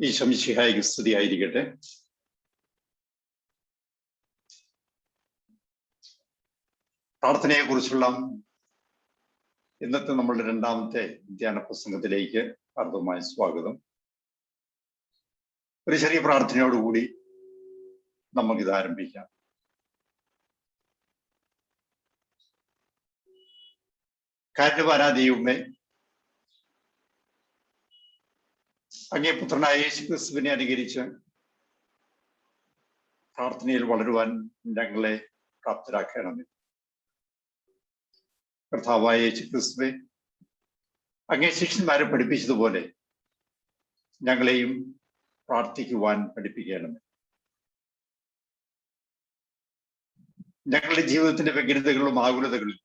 ഈശോ മിശിഹായ്ക്ക് സ്തുതിയായിരിക്കട്ടെ. പ്രാർത്ഥനയെക്കുറിച്ചുള്ള ഇന്നത്തെ നമ്മളുടെ രണ്ടാമത്തെ ധ്യാന പ്രസംഗത്തിലേക്ക് ഹാർദവമായ സ്വാഗതം. ഒരു ചെറിയ പ്രാർത്ഥനയോടുകൂടി നമുക്കിത് ആരംഭിക്കാം. കാരണവാനായ ദൈവമേ, അങ്ങേ പുത്രനായ യേശു ക്രിസ്തുവിനെ അനുകരിച്ച് പ്രാർത്ഥനയിൽ വളരുവാൻ ഞങ്ങളെ പ്രാപ്തരാക്കണമേ. കർത്താവായ യേശു ക്രിസ്തുവെ, അങ്ങേ ശിഷ്യന്മാരെ പഠിപ്പിച്ചതുപോലെ ഞങ്ങളെയും പ്രാർത്ഥിക്കുവാൻ പഠിപ്പിക്കണമേ. ഞങ്ങളുടെ ജീവിതത്തിന്റെ വ്യഗ്രതകളിലും ആകുലതകളിലും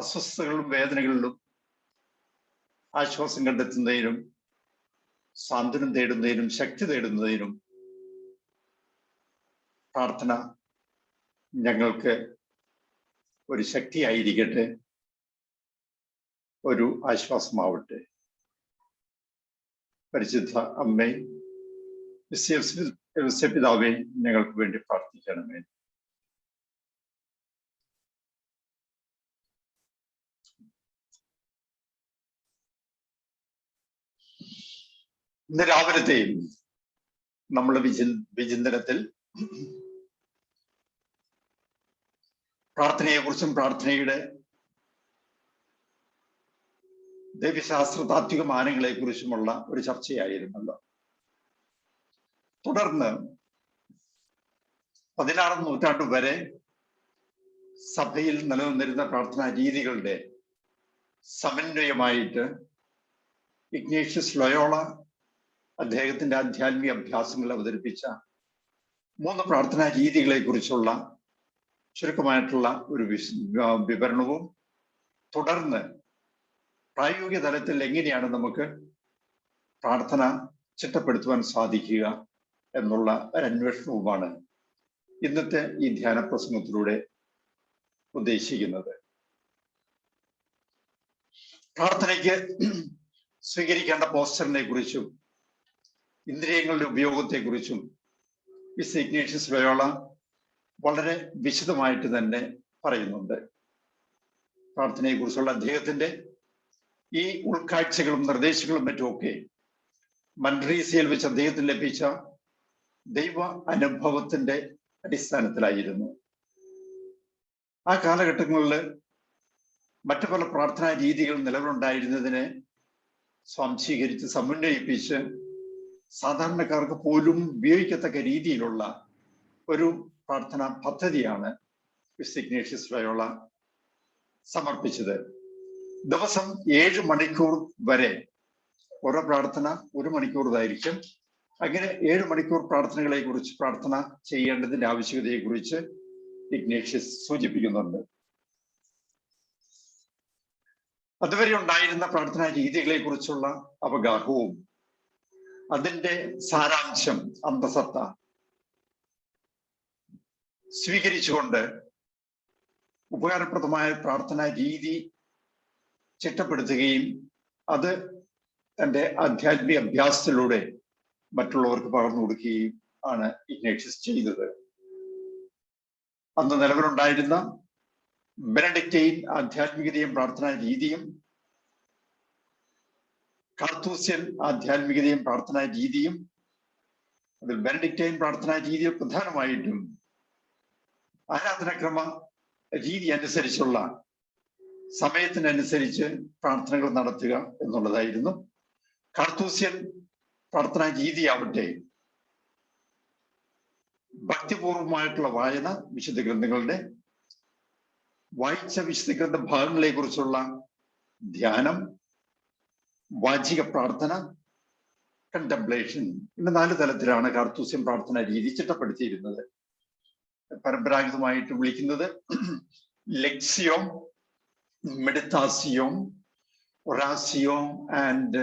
അസ്വസ്ഥതകളിലും വേദനകളിലും ആശ്വാസം കണ്ടെത്തുന്നതിനും സാന്ത്വനം തേടുന്നതിനും ശക്തി തേടുന്നതിനും പ്രാർത്ഥന ഞങ്ങൾക്ക് ഒരു ശക്തിയായിരിക്കട്ടെ, ഒരു ആശ്വാസമാവട്ടെ. പരിശുദ്ധ അമ്മേ, പിതാവേ, ഞങ്ങൾക്ക് വേണ്ടി പ്രാർത്ഥിക്കണമേ. ഇന്ന് രാവിലത്തെയും നമ്മുടെ വിചിന്തനത്തിൽ പ്രാർത്ഥനയെക്കുറിച്ചും പ്രാർത്ഥനയുടെ ദൈവശാസ്ത്ര താത്വിക മാനങ്ങളെ കുറിച്ചുമുള്ള ഒരു ചർച്ചയായിരുന്നല്ലോ. തുടർന്ന് 16ാം നൂറ്റാണ്ട് വരെ സഭയിൽ നിലനിന്നിരുന്ന പ്രാർത്ഥനാ രീതികളുടെ സമന്വയമായിട്ട് ഇഗ്നേഷ്യസ് ലയോള അദ്ദേഹത്തിന്റെ ആധ്യാത്മിക അഭ്യാസങ്ങൾ അവതരിപ്പിച്ച 3 പ്രാർത്ഥനാ രീതികളെ കുറിച്ചുള്ള ചുരുക്കമായിട്ടുള്ള ഒരു വിവരണവും, തുടർന്ന് പ്രായോഗിക തലത്തിൽ എങ്ങനെയാണ് നമുക്ക് പ്രാർത്ഥന ചിട്ടപ്പെടുത്തുവാൻ സാധിക്കുക എന്നുള്ള ഒരു അന്വേഷണവുമാണ് ഇന്നത്തെ ഈ ധ്യാന പ്രസംഗത്തിലൂടെ ഉദ്ദേശിക്കുന്നത്. പ്രാർത്ഥനയ്ക്ക് സ്വീകരിക്കേണ്ട പോസ്റ്ററിനെ കുറിച്ചും ഇന്ദ്രിയങ്ങളുടെ ഉപയോഗത്തെക്കുറിച്ചും വിശുദ്ധ ഇഗ്നേഷ്യസ് ലയോള വളരെ വിശദമായിട്ട് തന്നെ പറയുന്നുണ്ട്. പ്രാർത്ഥനയെക്കുറിച്ചുള്ള അദ്ദേഹത്തിന്റെ ഈ ഉൾക്കാഴ്ചകളും നിർദ്ദേശങ്ങളും മറ്റുമൊക്കെ മൻട്രീസിയയിൽ വെച്ച് അദ്ദേഹത്തിന് ലഭിച്ച ദൈവ അനുഭവത്തിന്റെ അടിസ്ഥാനത്തിലായിരുന്നു. ആ കാലഘട്ടങ്ങളിൽ മറ്റു പല പ്രാർത്ഥനാ രീതികൾ നിലവിലുണ്ടായിരുന്നതിനെ സ്വാംശീകരിച്ച് സമന്വയിപ്പിച്ച് സാധാരണക്കാർക്ക് പോലും ഉപയോഗിക്കത്തക്ക രീതിയിലുള്ള ഒരു പ്രാർത്ഥനാ പദ്ധതിയാണ് വിശുദ്ധ ഇഗ്നേഷ്യസ് ലയോള സമർപ്പിച്ചത്. ദിവസം 7 മണിക്കൂർ വരെ ഓരോ പ്രാർത്ഥന 1 മണിക്കൂറായിരിക്കും. അങ്ങനെ 7 മണിക്കൂർ പ്രാർത്ഥനകളെ കുറിച്ച്, പ്രാർത്ഥന ചെയ്യേണ്ടതിന്റെ ആവശ്യകതയെ കുറിച്ച് ഇഗ്നേഷ്യസ് സൂചിപ്പിക്കുന്നുണ്ട്. അതുവരെ ഉണ്ടായിരുന്ന പ്രാർത്ഥനാ രീതികളെ കുറിച്ചുള്ള അവഗാഹവും അതിന്റെ സാരാംശം, അന്തസത്ത സ്വീകരിച്ചുകൊണ്ട് ഉപകാരപ്രദമായ പ്രാർത്ഥനാ രീതി ചിട്ടപ്പെടുത്തുകയും അത് തൻ്റെ ആധ്യാത്മിക അഭ്യാസത്തിലൂടെ മറ്റുള്ളവർക്ക് പകർന്നു കൊടുക്കുകയും ആണ് ഇഗ്നേഷ്യസ് ചെയ്തത്. അന്ന് നിലവിലുണ്ടായിരുന്ന ബെനഡിക്റ്റൈൻ ആധ്യാത്മികതയും പ്രാർത്ഥനാ രീതിയും കാർത്തൂസ്യൻ ആധ്യാത്മികതയും പ്രാർത്ഥനാ രീതിയും, അതിൽ ബെനഡിക്റ്റൈൻ പ്രാർത്ഥനാ രീതി പ്രധാനമായിട്ടും ആരാധനാക്രമ രീതി അനുസരിച്ചുള്ള സമയത്തിനനുസരിച്ച് പ്രാർത്ഥനകൾ നടത്തുക എന്നുള്ളതായിരുന്നു. കാർത്തൂസ്യൻ പ്രാർത്ഥനാ രീതിയാവട്ടെ ഭക്തിപൂർവമായിട്ടുള്ള വായന, വിശുദ്ധ ഗ്രന്ഥങ്ങളുടെ വായിച്ച വിശുദ്ധ ഗ്രന്ഥ ഭാഗങ്ങളെ കുറിച്ചുള്ള ധ്യാനം, വാചിക പ്രാർത്ഥന, കണ്ടംപ്ലേഷൻ, ഇന്ന് 4 തലത്തിലാണ് കാർത്തൂസ്യൻ പ്രാർത്ഥനാ രീതി ചിട്ടപ്പെടുത്തിയിരുന്നത്. പരമ്പരാഗതമായിട്ട് വിളിക്കുന്നത് ലെക്സിയോ, മെഡിറ്റാസിയോ, ഒറാസിയോ ആൻഡ്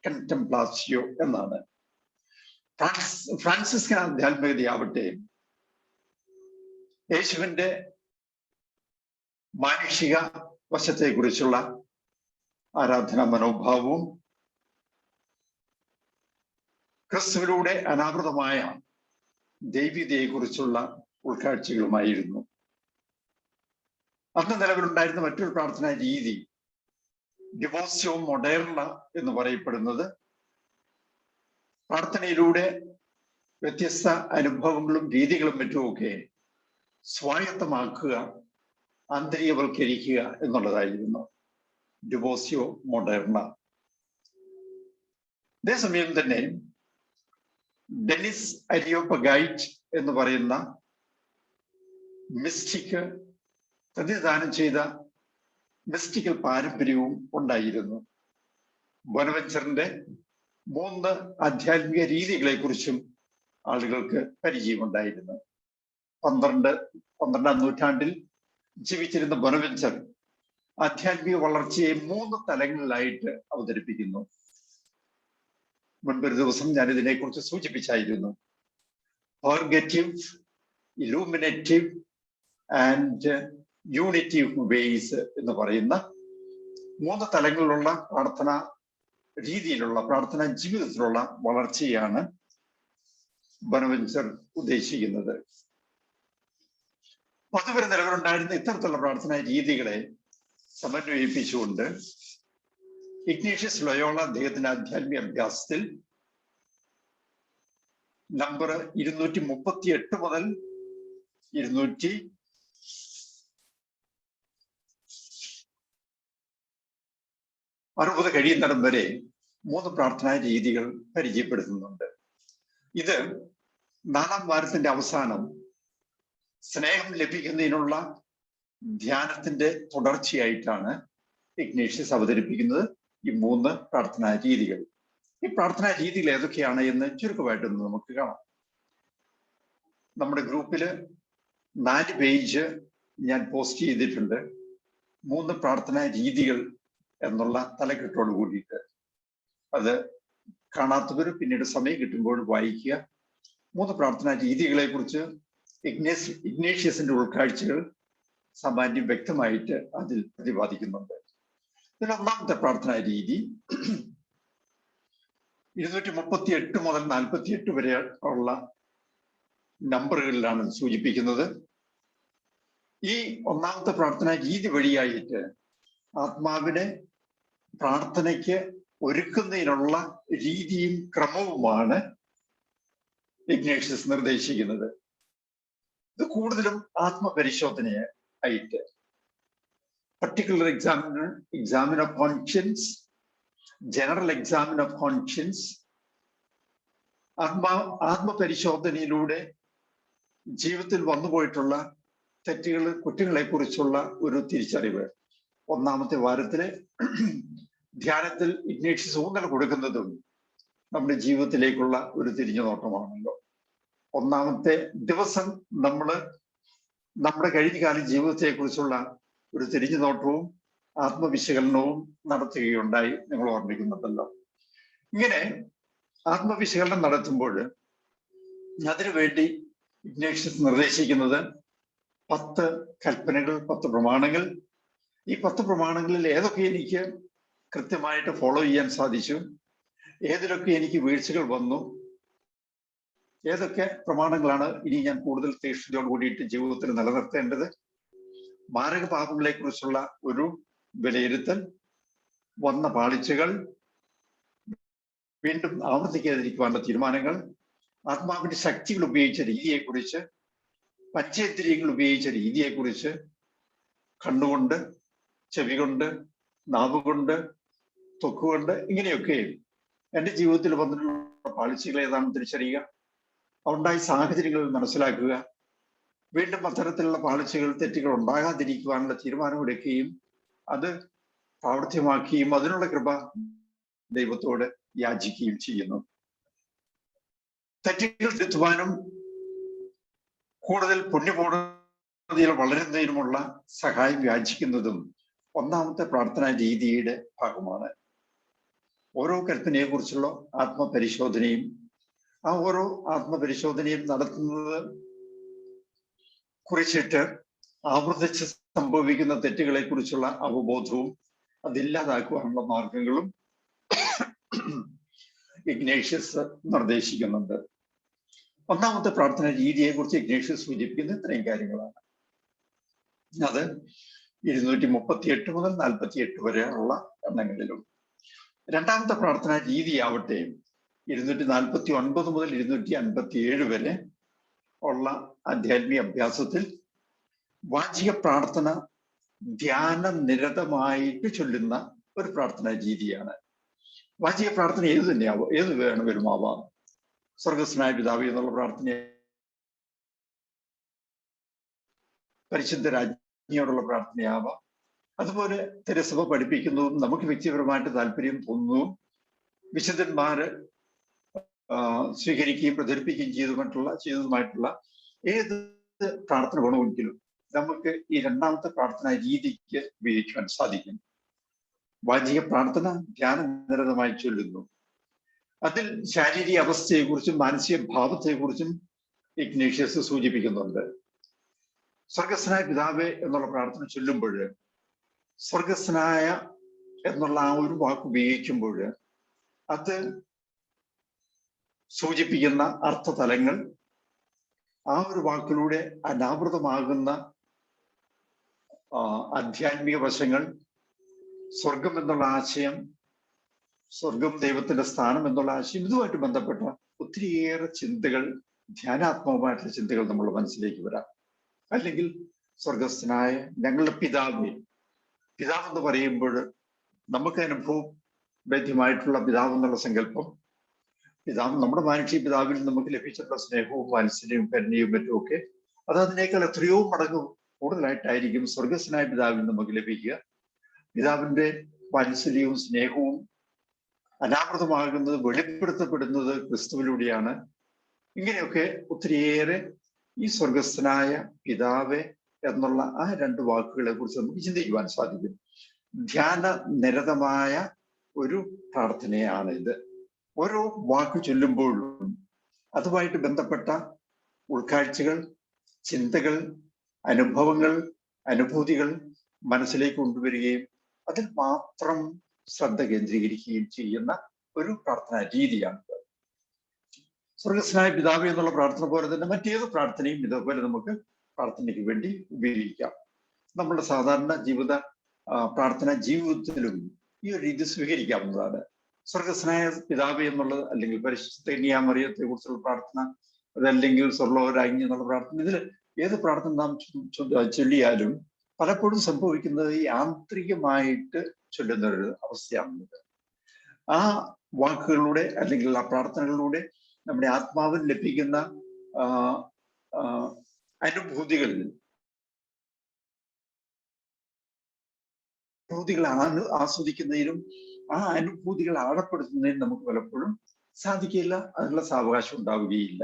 കണ്ടംപ്ലാസിയോ എന്നാണ്. ഫ്രാൻസിസ്കൻ ആധ്യാത്മികതയാവട്ടെ യേശുവിന്റെ മാനുഷിക വശത്തെക്കുറിച്ചുള്ള ആരാധനാ മനോഭാവവും ക്രിസ്തുവിലൂടെ അനാവൃതമായ ദൈവികതയെക്കുറിച്ചുള്ള ഉൾക്കാഴ്ചകളുമായിരുന്നു. അന്ന് നിലവിലുണ്ടായിരുന്ന മറ്റൊരു പ്രാർത്ഥനാ രീതി ഡിവോസ്യോ മൊഡേർണ എന്ന് പറയപ്പെടുന്നത് പ്രാർത്ഥനയിലൂടെ വ്യത്യസ്ത അനുഭവങ്ങളും രീതികളും മറ്റുമൊക്കെ സ്വായത്തമാക്കുക, ആന്തരികവൽക്കരിക്കുക എന്നുള്ളതായിരുന്നു ഡിവോസ്യോ മൊഡേർണ. അതേസമയം തന്നെ ഡെനിസ് അരിയോപഗൈറ്റ് എന്ന് പറയുന്ന മിസ്റ്റിക് പ്രതിനിധാനം ചെയ്ത മിസ്റ്റിക്കൽ പാരമ്പര്യവും ഉണ്ടായിരുന്നു. ബൊനവെഞ്ചറിന്റെ 3 ആധ്യാത്മിക രീതികളെ കുറിച്ചും ആളുകൾക്ക് പരിചയമുണ്ടായിരുന്നു. 12ാം നൂറ്റാണ്ടിൽ ജീവിച്ചിരുന്ന ബൊനവെഞ്ചർ ആധ്യാത്മിക വളർച്ചയെ 3 തലങ്ങളിലായിട്ട് അവതരിപ്പിക്കുന്നു. മുൻപൊരു ദിവസം ഞാൻ ഇതിനെക്കുറിച്ച് സൂചിപ്പിച്ചായിരുന്നു. പർഗറ്റീവ്, ഇലൂമിനേറ്റീവ് ആൻഡ് യൂണിറ്റീവ് വേയ്സ് എന്ന് പറയുന്ന 3 തലങ്ങളിലുള്ള പ്രാർത്ഥന രീതിയിലുള്ള പ്രാർത്ഥനാ ജീവിതത്തിലുള്ള വളർച്ചയാണ് ബൊനവെഞ്ചർ ഉദ്ദേശിക്കുന്നത്. അതുവരെ നിലവിലുണ്ടായിരുന്ന ഇത്തരത്തിലുള്ള പ്രാർത്ഥനാ രീതികളെ സമന്വയിപ്പിച്ചുകൊണ്ട് ഇഗ്നേഷ്യസ് ലൊയോള അദ്ദേഹത്തിന്റെ ആധ്യാത്മിക അഭ്യാസത്തിൽ നമ്പർ 238 മുതൽ 260 കഴിയുന്നിടം വരെ 3 പ്രാർത്ഥനാ രീതികൾ പരിചയപ്പെടുത്തുന്നുണ്ട്. ഇത് 4ാം വാരത്തിന്റെ അവസാനം സ്നേഹം ലഭിക്കുന്നതിനുള്ള ധ്യാനത്തിന്റെ തുടർച്ചയായിട്ടാണ് ഇഗ്നേഷ്യസ് അവതരിപ്പിക്കുന്നത് ഈ 3 പ്രാർത്ഥനാ രീതികൾ. ഈ പ്രാർത്ഥനാ രീതികൾ ഏതൊക്കെയാണ് എന്ന് ചുരുക്കമായിട്ടൊന്ന് നമുക്ക് കാണാം. നമ്മുടെ ഗ്രൂപ്പില് 4 പേജ് ഞാൻ പോസ്റ്റ് ചെയ്തിട്ടുണ്ട്. 3 പ്രാർത്ഥനാ രീതികൾ എന്നുള്ള തലക്കെട്ടോട് കൂടിയിട്ട്. അത് കാണാത്തവർ പിന്നീട് സമയം കിട്ടുമ്പോൾ വായിക്കുക. 3 പ്രാർത്ഥനാ രീതികളെ കുറിച്ച് ഇഗ്നേഷ്യസിന്റെ ഉൾക്കാഴ്ചകൾ സാമാന്യം വ്യക്തമായിട്ട് അതിൽ പ്രതിപാദിക്കുന്നുണ്ട്. ഇതിൽ 1ാമത്തെ പ്രാർത്ഥനാ രീതി 238 മുതൽ 48 വരെ ഉള്ള നമ്പറുകളിലാണ് സൂചിപ്പിക്കുന്നത്. ഈ 1ാമത്തെ പ്രാർത്ഥനാ രീതി വഴിയായിട്ട് ആത്മാവിനെ പ്രാർത്ഥനയ്ക്ക് ഒരുക്കുന്നതിനുള്ള രീതിയും ക്രമവുമാണ് ഇഗ്നേഷ്യസ് നിർദ്ദേശിക്കുന്നത്. ഇത് കൂടുതലും ആത്മപരിശോധനയെ ആയിട്ട് particular examine of conscience, general examine of conscience, ആത്മപരിശോധനയിലൂടെ ജീവിതത്തിൽ വന്നുപോയിട്ടുള്ള തെറ്റുകൾ, കുറ്റങ്ങളെ കുറിച്ചുള്ള ഒരു തിരിച്ചറിവ്. 1ാമത്തെ വാരത്തിലെ ധ്യാനത്തിൽ ഇഗ്നേഷ്യസ് ഊന്നൽ കൊടുക്കുന്നതും നമ്മുടെ ജീവിതത്തിലേക്കുള്ള ഒരു തിരിഞ്ഞുനോട്ടമാണല്ലോ. 1ാമത്തെ ദിവസം നമ്മുടെ കഴിഞ്ഞകാല ജീവിതത്തെ കുറിച്ചുള്ള ഒരു തിരിഞ്ഞുനോട്ടവും ആത്മവിശകലനവും നടത്തുകയുണ്ടായി, നിങ്ങൾ ഓർമ്മിക്കുന്നുണ്ടല്ലോ. ഇങ്ങനെ ആത്മവിശകലനം നടത്തുമ്പോൾ അതിനുവേണ്ടി ഇഗ്നേഷ്യസ് നിർദ്ദേശിക്കുന്നത് 10 കൽപ്പനകൾ, 10 പ്രമാണങ്ങൾ. ഈ 10 പ്രമാണങ്ങളിൽ ഏതൊക്കെ എനിക്ക് കൃത്യമായിട്ട് ഫോളോ ചെയ്യാൻ സാധിച്ചു, ഏതിലൊക്കെ എനിക്ക് വീഴ്ചകൾ വന്നു, ഏതൊക്കെ പ്രമാണങ്ങളാണ് ഇനി ഞാൻ കൂടുതൽ തീക്ഷ്ണതയോട് കൂടിയിട്ട് ജീവിതത്തിൽ നിലനിർത്തേണ്ടത്, മാരക പാപങ്ങളെ കുറിച്ചുള്ള ഒരു വിലയിരുത്തൽ, വന്ന പാളിച്ചകൾ വീണ്ടും ആവർത്തിക്കാതിരിക്കുവാനുള്ള തീരുമാനങ്ങൾ, ആത്മാവിന്റെ ശക്തികൾ ഉപയോഗിച്ച രീതിയെക്കുറിച്ച്, പഞ്ചേന്ദ്രിയങ്ങൾ ഉപയോഗിച്ച രീതിയെക്കുറിച്ച്, കണ്ണുകൊണ്ട്, ചെവികൊണ്ട്, നാവുകൊണ്ട്, ത്വക്കുകൊണ്ട്, ഇങ്ങനെയൊക്കെ എൻ്റെ ജീവിതത്തിൽ വന്നിട്ടുള്ള പാളിച്ചകൾ ഏതാണെന്ന് തിരിച്ചറിയുക, ഉണ്ടായ സാഹചര്യങ്ങൾ മനസ്സിലാക്കുക, വീണ്ടും അത്തരത്തിലുള്ള പാളിച്ചകൾ, തെറ്റുകൾ ഉണ്ടാകാതിരിക്കുവാനുള്ള തീരുമാനമെടുക്കുകയും അത് പ്രാവർത്തികമാക്കുകയും അതിനുള്ള കൃപ ദൈവത്തോട് യാചിക്കുകയും ചെയ്യുന്നു. തെറ്റുകൾ തിരുത്തുവാനും കൂടുതൽ പുണ്യപൂർണ്ണതയിൽ വളരുന്നതിനുമുള്ള സഹായം യാചിക്കുന്നതും 1ാമത്തെ പ്രാർത്ഥനാ രീതിയുടെ ഭാഗമാണ്. ഓരോ കൽപ്പനയെ കുറിച്ചുള്ള ആത്മപരിശോധനയും ആ ഓരോ ആത്മപരിശോധനയും നടത്തുന്നത് കുറിച്ചിട്ട് ആവർത്തിച്ച് സംഭവിക്കുന്ന തെറ്റുകളെ കുറിച്ചുള്ള അവബോധവും അതില്ലാതാക്കുവാനുള്ള മാർഗങ്ങളും ഇഗ്നേഷ്യസ് നിർദ്ദേശിക്കുന്നുണ്ട്. ഒന്നാമത്തെ പ്രാർത്ഥന രീതിയെ കുറിച്ച് ഇഗ്നേഷ്യസ് സൂചിപ്പിക്കുന്ന ഇത്രയും കാര്യങ്ങളാണ്. അത് 238 മുതൽ 48 വരെയുള്ള എണ്ണങ്ങളിലും. രണ്ടാമത്തെ പ്രാർത്ഥന രീതിയാവട്ടെ 249 മുതൽ 257 വരെ ഉള്ള ആധ്യാത്മിക അഭ്യാസത്തിൽ വാചിക പ്രാർത്ഥന ധ്യാന നിരതമായിട്ട് ചൊല്ലുന്ന ഒരു പ്രാർത്ഥനാ രീതിയാണ്. വാചിക പ്രാർത്ഥന ഏത് തന്നെയാവും, ഏത് വേണമെങ്കിലും ആവാം. സ്വർഗസ്നായ പിതാവേ എന്നുള്ള പ്രാർത്ഥന, പരിശുദ്ധ രാജ്ഞിയോടുള്ള പ്രാർത്ഥനയാവാം. അതുപോലെ തിരുസഭ പഠിപ്പിക്കുന്നതും നമുക്ക് വ്യക്തിപരമായിട്ട് താല്പര്യം തോന്നുന്നതും വിശുദ്ധന്മാര് സ്വീകരിക്കുകയും പ്രചരിപ്പിക്കുകയും ചെയ്തതുമായിട്ടുള്ള ഏത് പ്രാർത്ഥന വേണമെങ്കിലും നമുക്ക് ഈ രണ്ടാമത്തെ പ്രാർത്ഥന രീതിക്ക് ഉപയോഗിക്കുവാൻ സാധിക്കും. വാചിക പ്രാർത്ഥന ധ്യാനനിരതമായി ചൊല്ലുന്നു. അതിൽ ശാരീരിക അവസ്ഥയെക്കുറിച്ചും മാനസിക ഭാവത്തെക്കുറിച്ചും ഇഗ്നേഷ്യസ് സൂചിപ്പിക്കുന്നുണ്ട്. സ്വർഗസ്നായ പിതാവേ എന്നുള്ള പ്രാർത്ഥന ചൊല്ലുമ്പോൾ സ്വർഗസ്നായ എന്നുള്ള ആ ഒരു വാക്ക് ഉപയോഗിക്കുമ്പോൾ അത് സൂചിപ്പിക്കുന്ന അർത്ഥതലങ്ങൾ, ആ ഒരു വാക്കിലൂടെ അനാവൃതമാകുന്ന ആധ്യാത്മിക വശങ്ങൾ, സ്വർഗം എന്നുള്ള ആശയം, സ്വർഗം ദൈവത്തിന്റെ സ്ഥാനം എന്നുള്ള ആശയം, ഇതുമായിട്ട് ബന്ധപ്പെട്ട ഒത്തിരിയേറെ ചിന്തകൾ, ധ്യാനാത്മകമായിട്ടുള്ള ചിന്തകൾ നമ്മുടെ മനസ്സിലേക്ക് വരാം. അല്ലെങ്കിൽ സ്വർഗസ്ഥനായ ഞങ്ങളുടെ പിതാവേ, പിതാവ് എന്ന് പറയുമ്പോൾ നമുക്ക് അനുഭവവേദ്യമായിട്ടുള്ള പിതാവ് എന്നുള്ള സങ്കല്പം, പിതാവ് നമ്മുടെ മാനുഷിക പിതാവിൽ നമുക്ക് ലഭിച്ചിട്ടുള്ള സ്നേഹവും വാത്സല്യവും കരുണയും മറ്റുമൊക്കെ അത് അതിനേക്കാൾ എത്രയോ മടങ്ങ് കൂടുതലായിട്ടായിരിക്കും സ്വർഗസ്നായ പിതാവിൽ നമുക്ക് ലഭിക്കുക. പിതാവിന്റെ വാത്സല്യവും സ്നേഹവും അനാവൃതമാകുന്നത്, വെളിപ്പെടുത്തപ്പെടുന്നത് ക്രിസ്തുവിലൂടെയാണ്. ഇങ്ങനെയൊക്കെ ഒത്തിരിയേറെ ഈ സ്വർഗസ്ഥനായ പിതാവേ എന്നുള്ള ആ രണ്ട് വാക്കുകളെ കുറിച്ച് നമുക്ക് ചിന്തിക്കുവാൻ സാധിക്കും. ധ്യാന നിരതമായ ഒരു പ്രാർത്ഥനയാണ് ഇത്. ഓരോ വാക്ക് ചൊല്ലുമ്പോഴും അതുമായിട്ട് ബന്ധപ്പെട്ട ഉൾക്കാഴ്ചകൾ, ചിന്തകൾ, അനുഭവങ്ങൾ, അനുഭൂതികൾ മനസ്സിലേക്ക് കൊണ്ടുവരികയും അതിൽ മാത്രം ശ്രദ്ധ കേന്ദ്രീകരിക്കുകയും ചെയ്യുന്ന ഒരു പ്രാർത്ഥനാ രീതിയാണ്. സ്വർഗസ്നായ പിതാവേ എന്നുള്ള പ്രാർത്ഥന പോലെ തന്നെ മറ്റേത് പ്രാർത്ഥനയും ഇതേപോലെ നമുക്ക് പ്രാർത്ഥനയ്ക്ക് വേണ്ടി ഉപയോഗിക്കാം. നമ്മുടെ സാധാരണ പ്രാർത്ഥനാ ജീവിതത്തിലും ഈ ഒരു രീതി സ്വീകരിക്കാവുന്നതാണ്. സ്വർഗസ്നായ പിതാവേ എന്നുള്ളത്, അല്ലെങ്കിൽ പരിശുദ്ധ കന്യാമറിയത്തെ കുറിച്ചുള്ള പ്രാർത്ഥന, അതല്ലെങ്കിൽ സ്വർലോകരാജ്ഞി എന്നുള്ള പ്രാർത്ഥന, ഇതിൽ ഏത് പ്രാർത്ഥന നാം ചൊല്ലിയാലും പലപ്പോഴും സംഭവിക്കുന്നത് ഈ ആന്തരികമായിട്ട് ചൊല്ലുന്ന ഒരു അവസ്ഥയാണത്. ആ വാക്കുകളിലൂടെ അല്ലെങ്കിൽ ആ പ്രാർത്ഥനകളിലൂടെ നമ്മുടെ ആത്മാവിൽ ലഭിക്കുന്ന അനുഭൂതികൾ ആസ്വദിക്കുന്നതിനും ആ അനുഭൂതികൾ ആഴപ്പെടുത്തുന്നതിനും നമുക്ക് പലപ്പോഴും സാധിക്കില്ല. അതിനുള്ള സാവകാശം ഉണ്ടാവുകയില്ല.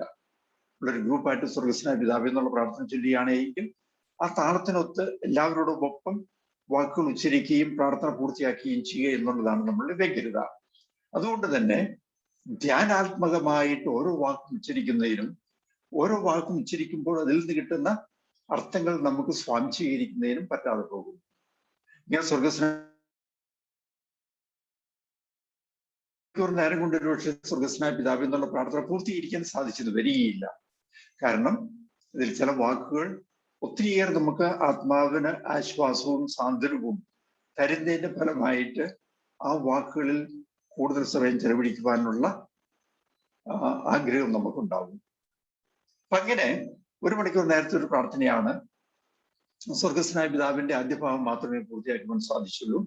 ഉള്ളൊരു ഗ്രൂപ്പായിട്ട് സ്വർഗസ്നായ പിതാവേ എന്നുള്ള പ്രാർത്ഥന ചൊല്ലുകയാണെങ്കിൽ ആ താളത്തിനൊത്ത് എല്ലാവരോടൊപ്പം വാക്കുകൾ ഉച്ചരിക്കുകയും പ്രാർത്ഥന പൂർത്തിയാക്കുകയും ചെയ്യുക എന്നുള്ളതാണ് നമ്മളുടെ വ്യഗ്രത. അതുകൊണ്ട് തന്നെ ധ്യാനാത്മകമായിട്ട് ഓരോ വാക്കും ഉച്ചരിക്കുന്നതിനും ഓരോ വാക്കും ഉച്ചരിക്കുമ്പോൾ അതിൽ നിന്ന് കിട്ടുന്ന അർത്ഥങ്ങൾ നമുക്ക് സ്വാംശീകരിക്കുന്നതിനും പറ്റാതെ പോകും. ഇങ്ങനെ നേരം കൊണ്ട് ഒരു പക്ഷേ സ്വർഗസ്നായ പിതാവ് എന്നുള്ള പ്രാർത്ഥന പൂർത്തീകരിക്കാൻ സാധിച്ചത് വരികയില്ല. കാരണം ഇതിൽ ചില വാക്കുകൾ ഒത്തിരിയേറെ നമുക്ക് ആത്മാവിന് ആശ്വാസവും സാന്ത്വനവും തരുന്നതിന്റെ ഫലമായിട്ട് ആ വാക്കുകളിൽ കൂടുതൽ സമയം ചെലവഴിക്കുവാനുള്ള ആഗ്രഹം നമുക്കുണ്ടാകും. അപ്പൊ അങ്ങനെ 1 മണിക്കൂർ നേരത്തെ ഒരു പ്രാർത്ഥനയാണ്. സ്വർഗസ്നായ പിതാവിന്റെ ആദ്യ ഭാഗം മാത്രമേ പൂർത്തിയാക്കുവാൻ സാധിച്ചുള്ളൂ.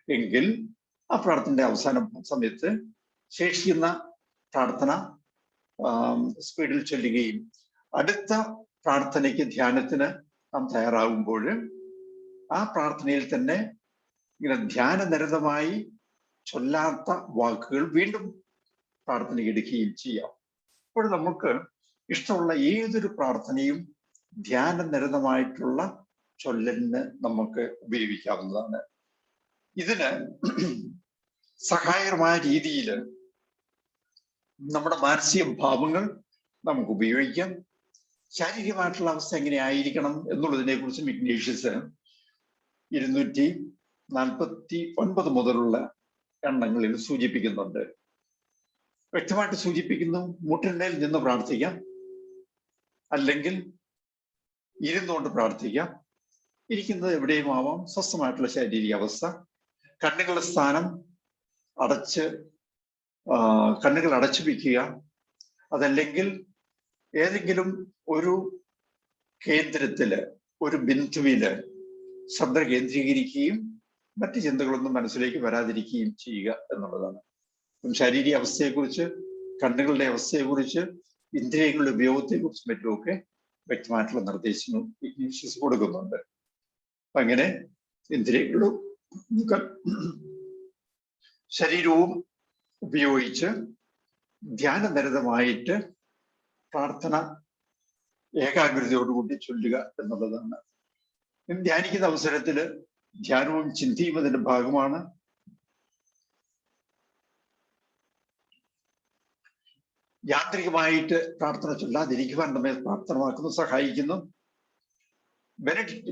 എങ്കിൽ ആ പ്രാർത്ഥനയുടെ അവസാന സമയത്ത് ശേഷിക്കുന്ന പ്രാർത്ഥന സ്പീഡിൽ ചൊല്ലുകയും അടുത്ത പ്രാർത്ഥനയ്ക്ക് ധ്യാനത്തിന് നാം തയ്യാറാകുമ്പോൾ ആ പ്രാർത്ഥനയിൽ തന്നെ ഇങ്ങനെ ധ്യാനനിരതമായി ചൊല്ലാത്ത വാക്കുകൾ വീണ്ടും പ്രാർത്ഥനയ്ക്ക് എടുക്കുകയും ചെയ്യാം. അപ്പോൾ നമുക്ക് ഇഷ്ടമുള്ള ഏതൊരു പ്രാർത്ഥനയും ധ്യാനനിരതമായിട്ടുള്ള ചൊല്ലലിന് നമുക്ക് ഉപയോഗിക്കാവുന്നതാണ്. ഇതിന് സഹായകരമായ രീതിയിൽ നമ്മുടെ മാനസിക ഭാവങ്ങൾ നമുക്ക് ഉപയോഗിക്കാം. ശാരീരികമായിട്ടുള്ള അവസ്ഥ എങ്ങനെയായിരിക്കണം എന്നുള്ളതിനെ കുറിച്ചും ഇഗ്നേഷ്യസ് 249 മുതലുള്ള എണ്ണങ്ങളിൽ സൂചിപ്പിക്കുന്നുണ്ട്. വ്യക്തമായിട്ട് സൂചിപ്പിക്കുന്നു. മുട്ടിന്മേൽ നിന്ന് പ്രാർത്ഥിക്കാം, അല്ലെങ്കിൽ ഇരുന്നുകൊണ്ട് പ്രാർത്ഥിക്കാം. ഇരിക്കുന്നത് എവിടെയും ആവാം. സ്വസ്ഥമായിട്ടുള്ള ശാരീരിക അവസ്ഥ. കണ്ണുകളുടെ സ്ഥാനം കണ്ണുകൾ അടച്ചു വയ്ക്കുക. അതല്ലെങ്കിൽ ഏതെങ്കിലും ഒരു കേന്ദ്രത്തില്, ഒരു ബിന്ദുവില് ശ്രദ്ധ കേന്ദ്രീകരിക്കുകയും മറ്റു ചിന്തകളൊന്നും മനസ്സിലേക്ക് വരാതിരിക്കുകയും ചെയ്യുക എന്നുള്ളതാണ്. ശാരീരിക അവസ്ഥയെക്കുറിച്ച്, കണ്ണുകളുടെ അവസ്ഥയെക്കുറിച്ച്, ഇന്ദ്രിയങ്ങളുടെ ഉപയോഗത്തെക്കുറിച്ചും മറ്റുമൊക്കെ വ്യക്തമായിട്ടുള്ള നിർദ്ദേശങ്ങൾ ഇഗ്നേഷ്യസ് കൊടുക്കുന്നുണ്ട്. അങ്ങനെ ഇന്ദ്രിയങ്ങളും ശരീരവും ഉപയോഗിച്ച് ധ്യാനനിരതമായിട്ട് പ്രാർത്ഥന ഏകാഗ്രതയോടുകൂടി ചൊല്ലുക എന്നുള്ളതാണ്. ധ്യാനിക്കുന്ന അവസരത്തിൽ ധ്യാനവും ചിന്തയും അതിന്റെ ഭാഗമാണ്. യാന്ത്രികമായിട്ട് പ്രാർത്ഥന ചൊല്ലാതിരിക്കുവാൻ നമ്മെ പ്രാർത്ഥനമാക്കുന്നു, സഹായിക്കുന്നു.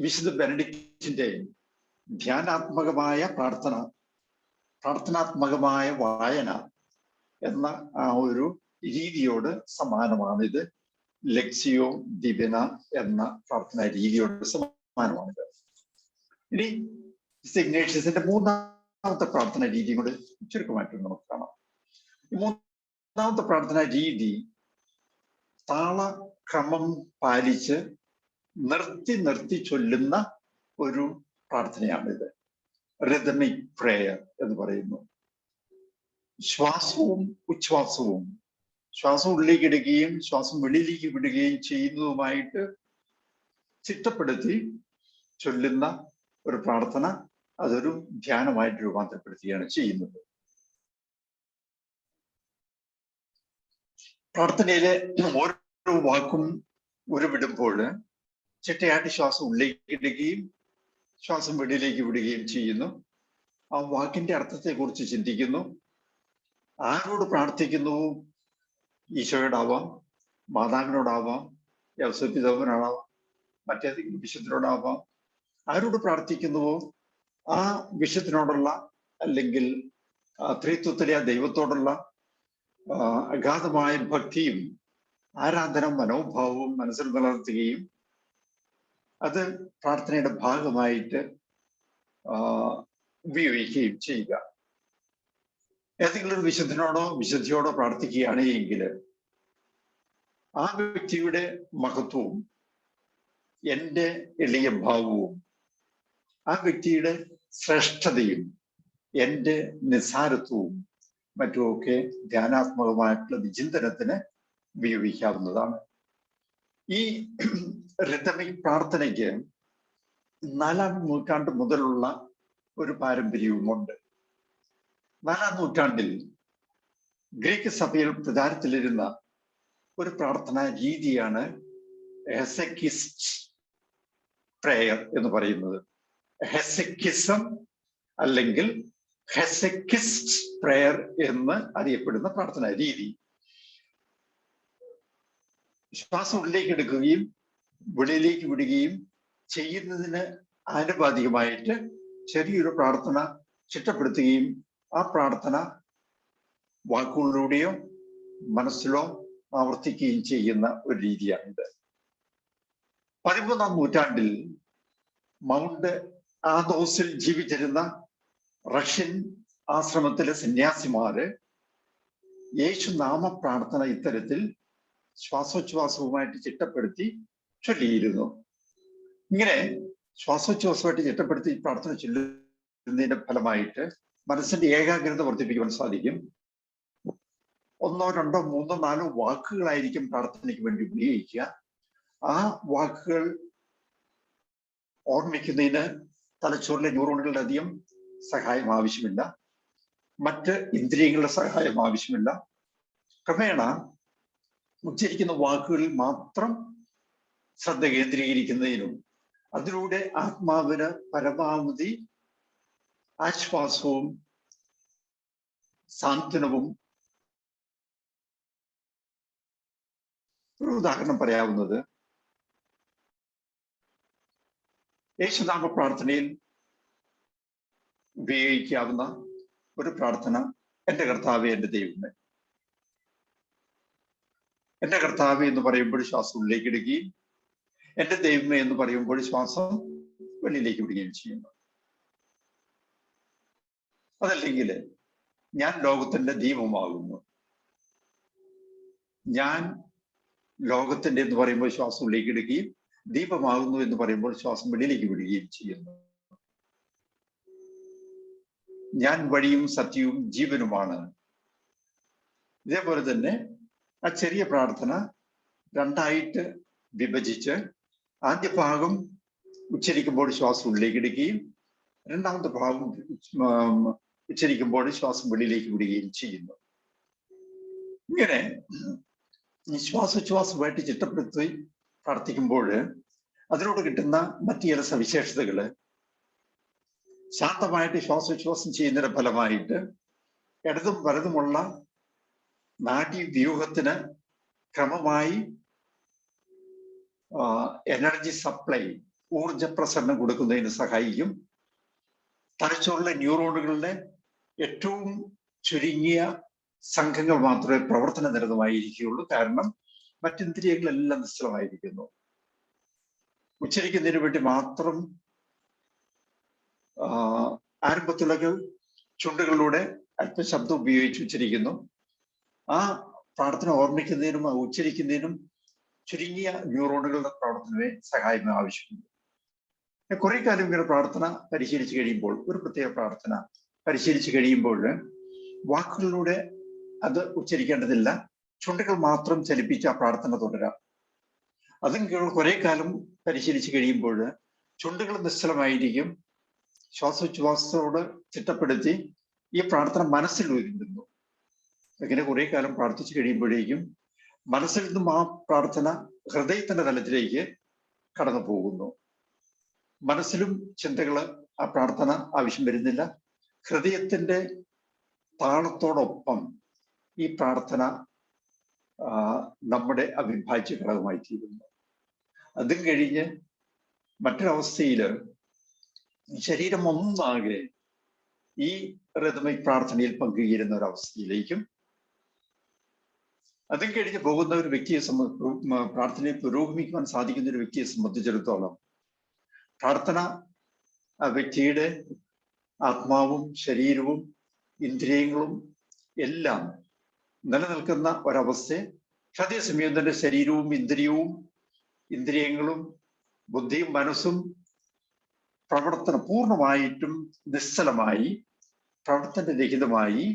വിശുദ്ധ ബെനഡിക്റ്റിന്റെ ധ്യാനാത്മകമായ പ്രാർത്ഥനാത്മകമായ വായന എന്ന ആ ഒരു രീതിയോട് സമാനമാണിത്. ലെക്സിയോ ദിവിന എന്ന പ്രാർത്ഥനാ രീതിയോട് സമാനമാണിത്. ഇനി ഇഗ്നേഷ്യസിന്റെ മൂന്നാമത്തെ പ്രാർത്ഥനാ രീതിയും കൂടെ ചുരുക്കമായിട്ട് നമുക്ക് കാണാം. ഈ മൂന്നാമത്തെ പ്രാർത്ഥനാ രീതി താളക്രമം പാലിച്ച് നിർത്തി ചൊല്ലുന്ന ഒരു പ്രാർത്ഥനയാണിത്. റിതമിക് പ്രേയർ എന്ന് പറയുന്നു. ശ്വാസവും ഉച്ഛ്വാസവും, ശ്വാസം ഉള്ളിലേക്ക് ഇടുകയും ശ്വാസം വെളിയിലേക്ക് വിടുകയും ചെയ്യുന്നതുമായിട്ട് ചിട്ടപ്പെടുത്തി ചൊല്ലുന്ന ഒരു പ്രാർത്ഥന, അതൊരു ധ്യാനമായിട്ട് രൂപാന്തരപ്പെടുത്തുകയാണ് ചെയ്യുന്നത്. പ്രാർത്ഥനയിലെ ഓരോ വാക്കും ഉരുവിടുമ്പോൾ ചിട്ടയായിട്ട് ശ്വാസം ഉള്ളിലേക്ക് ഇടുകയും ശ്വാസം വെളിയിലേക്ക് വിടുകയും ചെയ്യുന്നു. ആ വാക്കിന്റെ അർത്ഥത്തെക്കുറിച്ച് ചിന്തിക്കുന്നു. ആരോട് പ്രാർത്ഥിക്കുന്നുവോ, ഈശോയോടാവാം, മാതാവിനോടാവാം, യൗസപിതാവിനോടാവാം, മറ്റേതെങ്കിലും വിശുദ്ധനോടാവാം. ആരോട് പ്രാർത്ഥിക്കുന്നുവോ ആ വിശുദ്ധനോടുള്ള, അല്ലെങ്കിൽ ത്രിത്വത്തിലെ ആ ദൈവത്തോടുള്ള അഗാധമായ ഭക്തിയും ആരാധന മനോഭാവവും മനസ്സിൽ നിലനിർത്തുകയും അത് പ്രാർത്ഥനയുടെ ഭാഗമായിട്ട് ഉപയോഗിക്കുകയും ചെയ്യുക. ഏതെങ്കിലും ഒരു വിശുദ്ധനോടോ വിശുദ്ധിയോടോ പ്രാർത്ഥിക്കുകയാണ് എങ്കിൽ ആ വ്യക്തിയുടെ മഹത്വവും എൻ്റെ എളിയ ഭാവവും, ആ വ്യക്തിയുടെ ശ്രേഷ്ഠതയും എൻ്റെ നിസ്സാരത്വവും മറ്റുമൊക്കെ ധ്യാനാത്മകമായിട്ടുള്ള വിചിന്തനത്തിന് ഉപയോഗിക്കാവുന്നതാണ്. ഈ റിതമിക് പ്രാർത്ഥനയ്ക്ക് 4-ാം നൂറ്റാണ്ട് മുതലുള്ള ഒരു പാരമ്പര്യവുമുണ്ട്. 4-ാം നൂറ്റാണ്ടിൽ ഗ്രീക്ക് സഭയിൽ പ്രചാരത്തിലിരുന്ന ഒരു പ്രാർത്ഥനാ രീതിയാണ് ഹെസക്കിസ്റ്റ് പ്രേയർ എന്ന് പറയുന്നത്. ഹെസക്കിസം അല്ലെങ്കിൽ ഹെസക്കിസ്റ്റ് പ്രേയർ എന്ന് അറിയപ്പെടുന്ന പ്രാർത്ഥനാ രീതി. ശ്വാസം ഉള്ളിലേക്ക് എടുക്കുകയും വെളിയിലേക്ക് വിടുകയും ചെയ്യുന്നതിന് ആനുപാതികമായിട്ട് ചെറിയൊരു പ്രാർത്ഥന ചിട്ടപ്പെടുത്തുകയും ആ പ്രാർത്ഥന വാക്കുകളിലൂടെയോ മനസ്സിലോ ആവർത്തിക്കുകയും ചെയ്യുന്ന ഒരു രീതിയാണിത്. 13-ാം നൂറ്റാണ്ടിൽ മൗണ്ട് ആഥോസിൽ ജീവിച്ചിരുന്ന റഷ്യൻ ആശ്രമത്തിലെ സന്യാസിമാര് യേശുനാമ പ്രാർത്ഥന ഇത്തരത്തിൽ ശ്വാസോച്ഛ്വാസവുമായിട്ട് ചിട്ടപ്പെടുത്തി ചൊല്ലിയിരുന്നു. ഇങ്ങനെ ശ്വാസോച്ഛ്വാസമായിട്ട് ചിട്ടപ്പെടുത്തി പ്രാർത്ഥന ചൊല്ലുന്നതിന്റെ ഫലമായിട്ട് മനസ്സിന്റെ ഏകാഗ്രത വർദ്ധിപ്പിക്കുവാൻ സാധിക്കും. 1, 2, 3, 4 വാക്കുകളായിരിക്കും പ്രാർത്ഥനയ്ക്ക് വേണ്ടി ഉപയോഗിക്കുക. ആ വാക്കുകൾ ഓർമ്മിക്കുന്നതിന് തലച്ചോറിലെ ന്യൂറോണുകളുടെ അധികം സഹായം ആവശ്യമില്ല, മറ്റ് ഇന്ദ്രിയങ്ങളുടെ സഹായം ആവശ്യമില്ല. ക്രമേണ ഉച്ചരിക്കുന്ന വാക്കുകളിൽ മാത്രം ശ്രദ്ധ കേന്ദ്രീകരിക്കുന്നതിനും അതിലൂടെ ആത്മാവിന് പരമാവധി ആശ്വാസവും സാന്ത്വനവും. ഒരു ഉദാഹരണം പറയാവുന്നത്, യേശുനാമ പ്രാർത്ഥനയിൽ ഉപയോഗിക്കാവുന്ന ഒരു പ്രാർത്ഥന, എൻ്റെ കർത്താവേ, എൻ്റെ ദൈവമേ. എന്റെ കർത്താവ് എന്ന് പറയുമ്പോൾ ശ്വാസം ഉള്ളിലേക്ക് ഇടുകയും എന്റെ ദൈവമേ എന്ന് പറയുമ്പോൾ ശ്വാസം വെളിയിലേക്ക് വിടുകയും ചെയ്യുന്നു. അതല്ലെങ്കിൽ ഞാൻ ലോകത്തിന്റെ ദീപമാകുന്നു, ഞാൻ ലോകത്തിന്റെ എന്ന് പറയുമ്പോൾ ശ്വാസം ഉള്ളിലേക്ക് ഇടുകയും ദീപമാകുന്നു എന്ന് പറയുമ്പോൾ ശ്വാസം വെളിയിലേക്ക് വിടുകയും ചെയ്യുന്നു. ഞാൻ വഴിയും സത്യവും ജീവനുമാണ്. ഇതേപോലെ തന്നെ ആ ചെറിയ പ്രാർത്ഥന രണ്ടായിട്ട് വിഭജിച്ച് ആദ്യ ഭാഗം ഉച്ചരിക്കുമ്പോൾ ശ്വാസം ഉള്ളിലേക്ക് ഇടുകയും രണ്ടാമത്തെ ഭാഗം ഉച്ചരിക്കുമ്പോൾ ശ്വാസം വെളിയിലേക്ക് വിടുകയും ചെയ്യുന്നു. ഇങ്ങനെ ശ്വാസോച്ഛ്വാസമായിട്ട് ചിട്ടപ്പെടുത്തി പ്രാർത്ഥിക്കുമ്പോൾ അതിനോട് കിട്ടുന്ന മറ്റു ചില സവിശേഷതകള്, ശാന്തമായിട്ട് ശ്വാസോച്ഛ്വാസം ചെയ്യുന്നതിന്റെ ഫലമായിട്ട് ഇടതും വലതുമുള്ള നാഡീവ്യൂഹത്തിന് ക്രമമായി എനർജി സപ്ലൈ, ഊർജ പ്രസരണം കൊടുക്കുന്നതിന് സഹായിക്കും. തലച്ചോറിലെ ന്യൂറോണുകളുടെ ഏറ്റവും ചുരുങ്ങിയ സംഘങ്ങൾ മാത്രമേ പ്രവർത്തന നിരതമായിരിക്കുകയുള്ളൂ. കാരണം മറ്റിന്ദ്രിയങ്ങളെല്ലാം നിശ്ചലമായിരിക്കുന്നു. ഉച്ചരിക്കുന്നതിന് വേണ്ടി മാത്രം ആരംഭത്തിലൊക്കെ ചുണ്ടുകളിലൂടെ അല്പം ശബ്ദം ഉപയോഗിച്ച് ഉച്ചരിക്കുന്നു. ആ പ്രാർത്ഥന ഓർമ്മിക്കുന്നതിനും ഉച്ചരിക്കുന്നതിനും ചുരുങ്ങിയ ന്യൂറോണുകളുടെ പ്രവർത്തനമേ സഹായം ആവശ്യമുണ്ട്. കുറെ കാലം ഇങ്ങനെ പ്രാർത്ഥന പരിശീലിച്ചു കഴിയുമ്പോൾ, ഒരു പ്രത്യേക പ്രാർത്ഥന പരിശീലിച്ചു കഴിയുമ്പോൾ വാക്കുകളിലൂടെ അത് ഉച്ചരിക്കേണ്ടതില്ല, ചുണ്ടുകൾ മാത്രം ചലിപ്പിച്ച് ആ പ്രാർത്ഥന തുടരാം. അതും കുറെ കാലം പരിശീലിച്ചു കഴിയുമ്പോൾ ചുണ്ടുകൾ നിശ്ചലമായിരിക്കും. ശ്വാസോച്ഛ്വാസത്തോട് ചിട്ടപ്പെടുത്തി ഈ പ്രാർത്ഥന മനസ്സിൽ ഉയരുന്നു. അങ്ങനെ കുറെ കാലം പ്രാർത്ഥിച്ചു കഴിയുമ്പോഴേക്കും മനസ്സിൽ നിന്നും ആ പ്രാർത്ഥന ഹൃദയത്തിന്റെ തലത്തിലേക്ക് കടന്നു പോകുന്നു. മനസ്സിലും ചിന്തകള് ആ പ്രാർത്ഥന ആവശ്യം വരുന്നില്ല. ഹൃദയത്തിന്റെ താളത്തോടൊപ്പം ഈ പ്രാർത്ഥന നമ്മുടെ അവിഭാജ്യ ഘടകമായി തീരുന്നു. അതും കഴിഞ്ഞ് മറ്റൊരവസ്ഥയില് ശരീരം ഒന്നാകെ ഈ റിതമിക് പ്രാർത്ഥനയിൽ പങ്കുചേരുന്ന ഒരവസ്ഥയിലേക്കും, അതും കഴിഞ്ഞ് പോകുന്ന ഒരു വ്യക്തിയെ പ്രാർത്ഥനയിൽ പുരോഗമിക്കുവാൻ സാധിക്കുന്ന ഒരു വ്യക്തിയെ സംബന്ധിച്ചിടത്തോളം പ്രാർത്ഥന ആ വ്യക്തിയുടെ ആത്മാവും ശരീരവും ഇന്ദ്രിയങ്ങളും എല്ലാം നിലനിൽക്കുന്ന ഒരവസ്ഥയെ, അതേസമയം തന്നെ ശരീരവും ഇന്ദ്രിയങ്ങളും ബുദ്ധിയും മനസ്സും പ്രവർത്തനം പൂർണ്ണമായിട്ടും നിശ്ചലമായി പ്രവർത്തനരഹിതമായി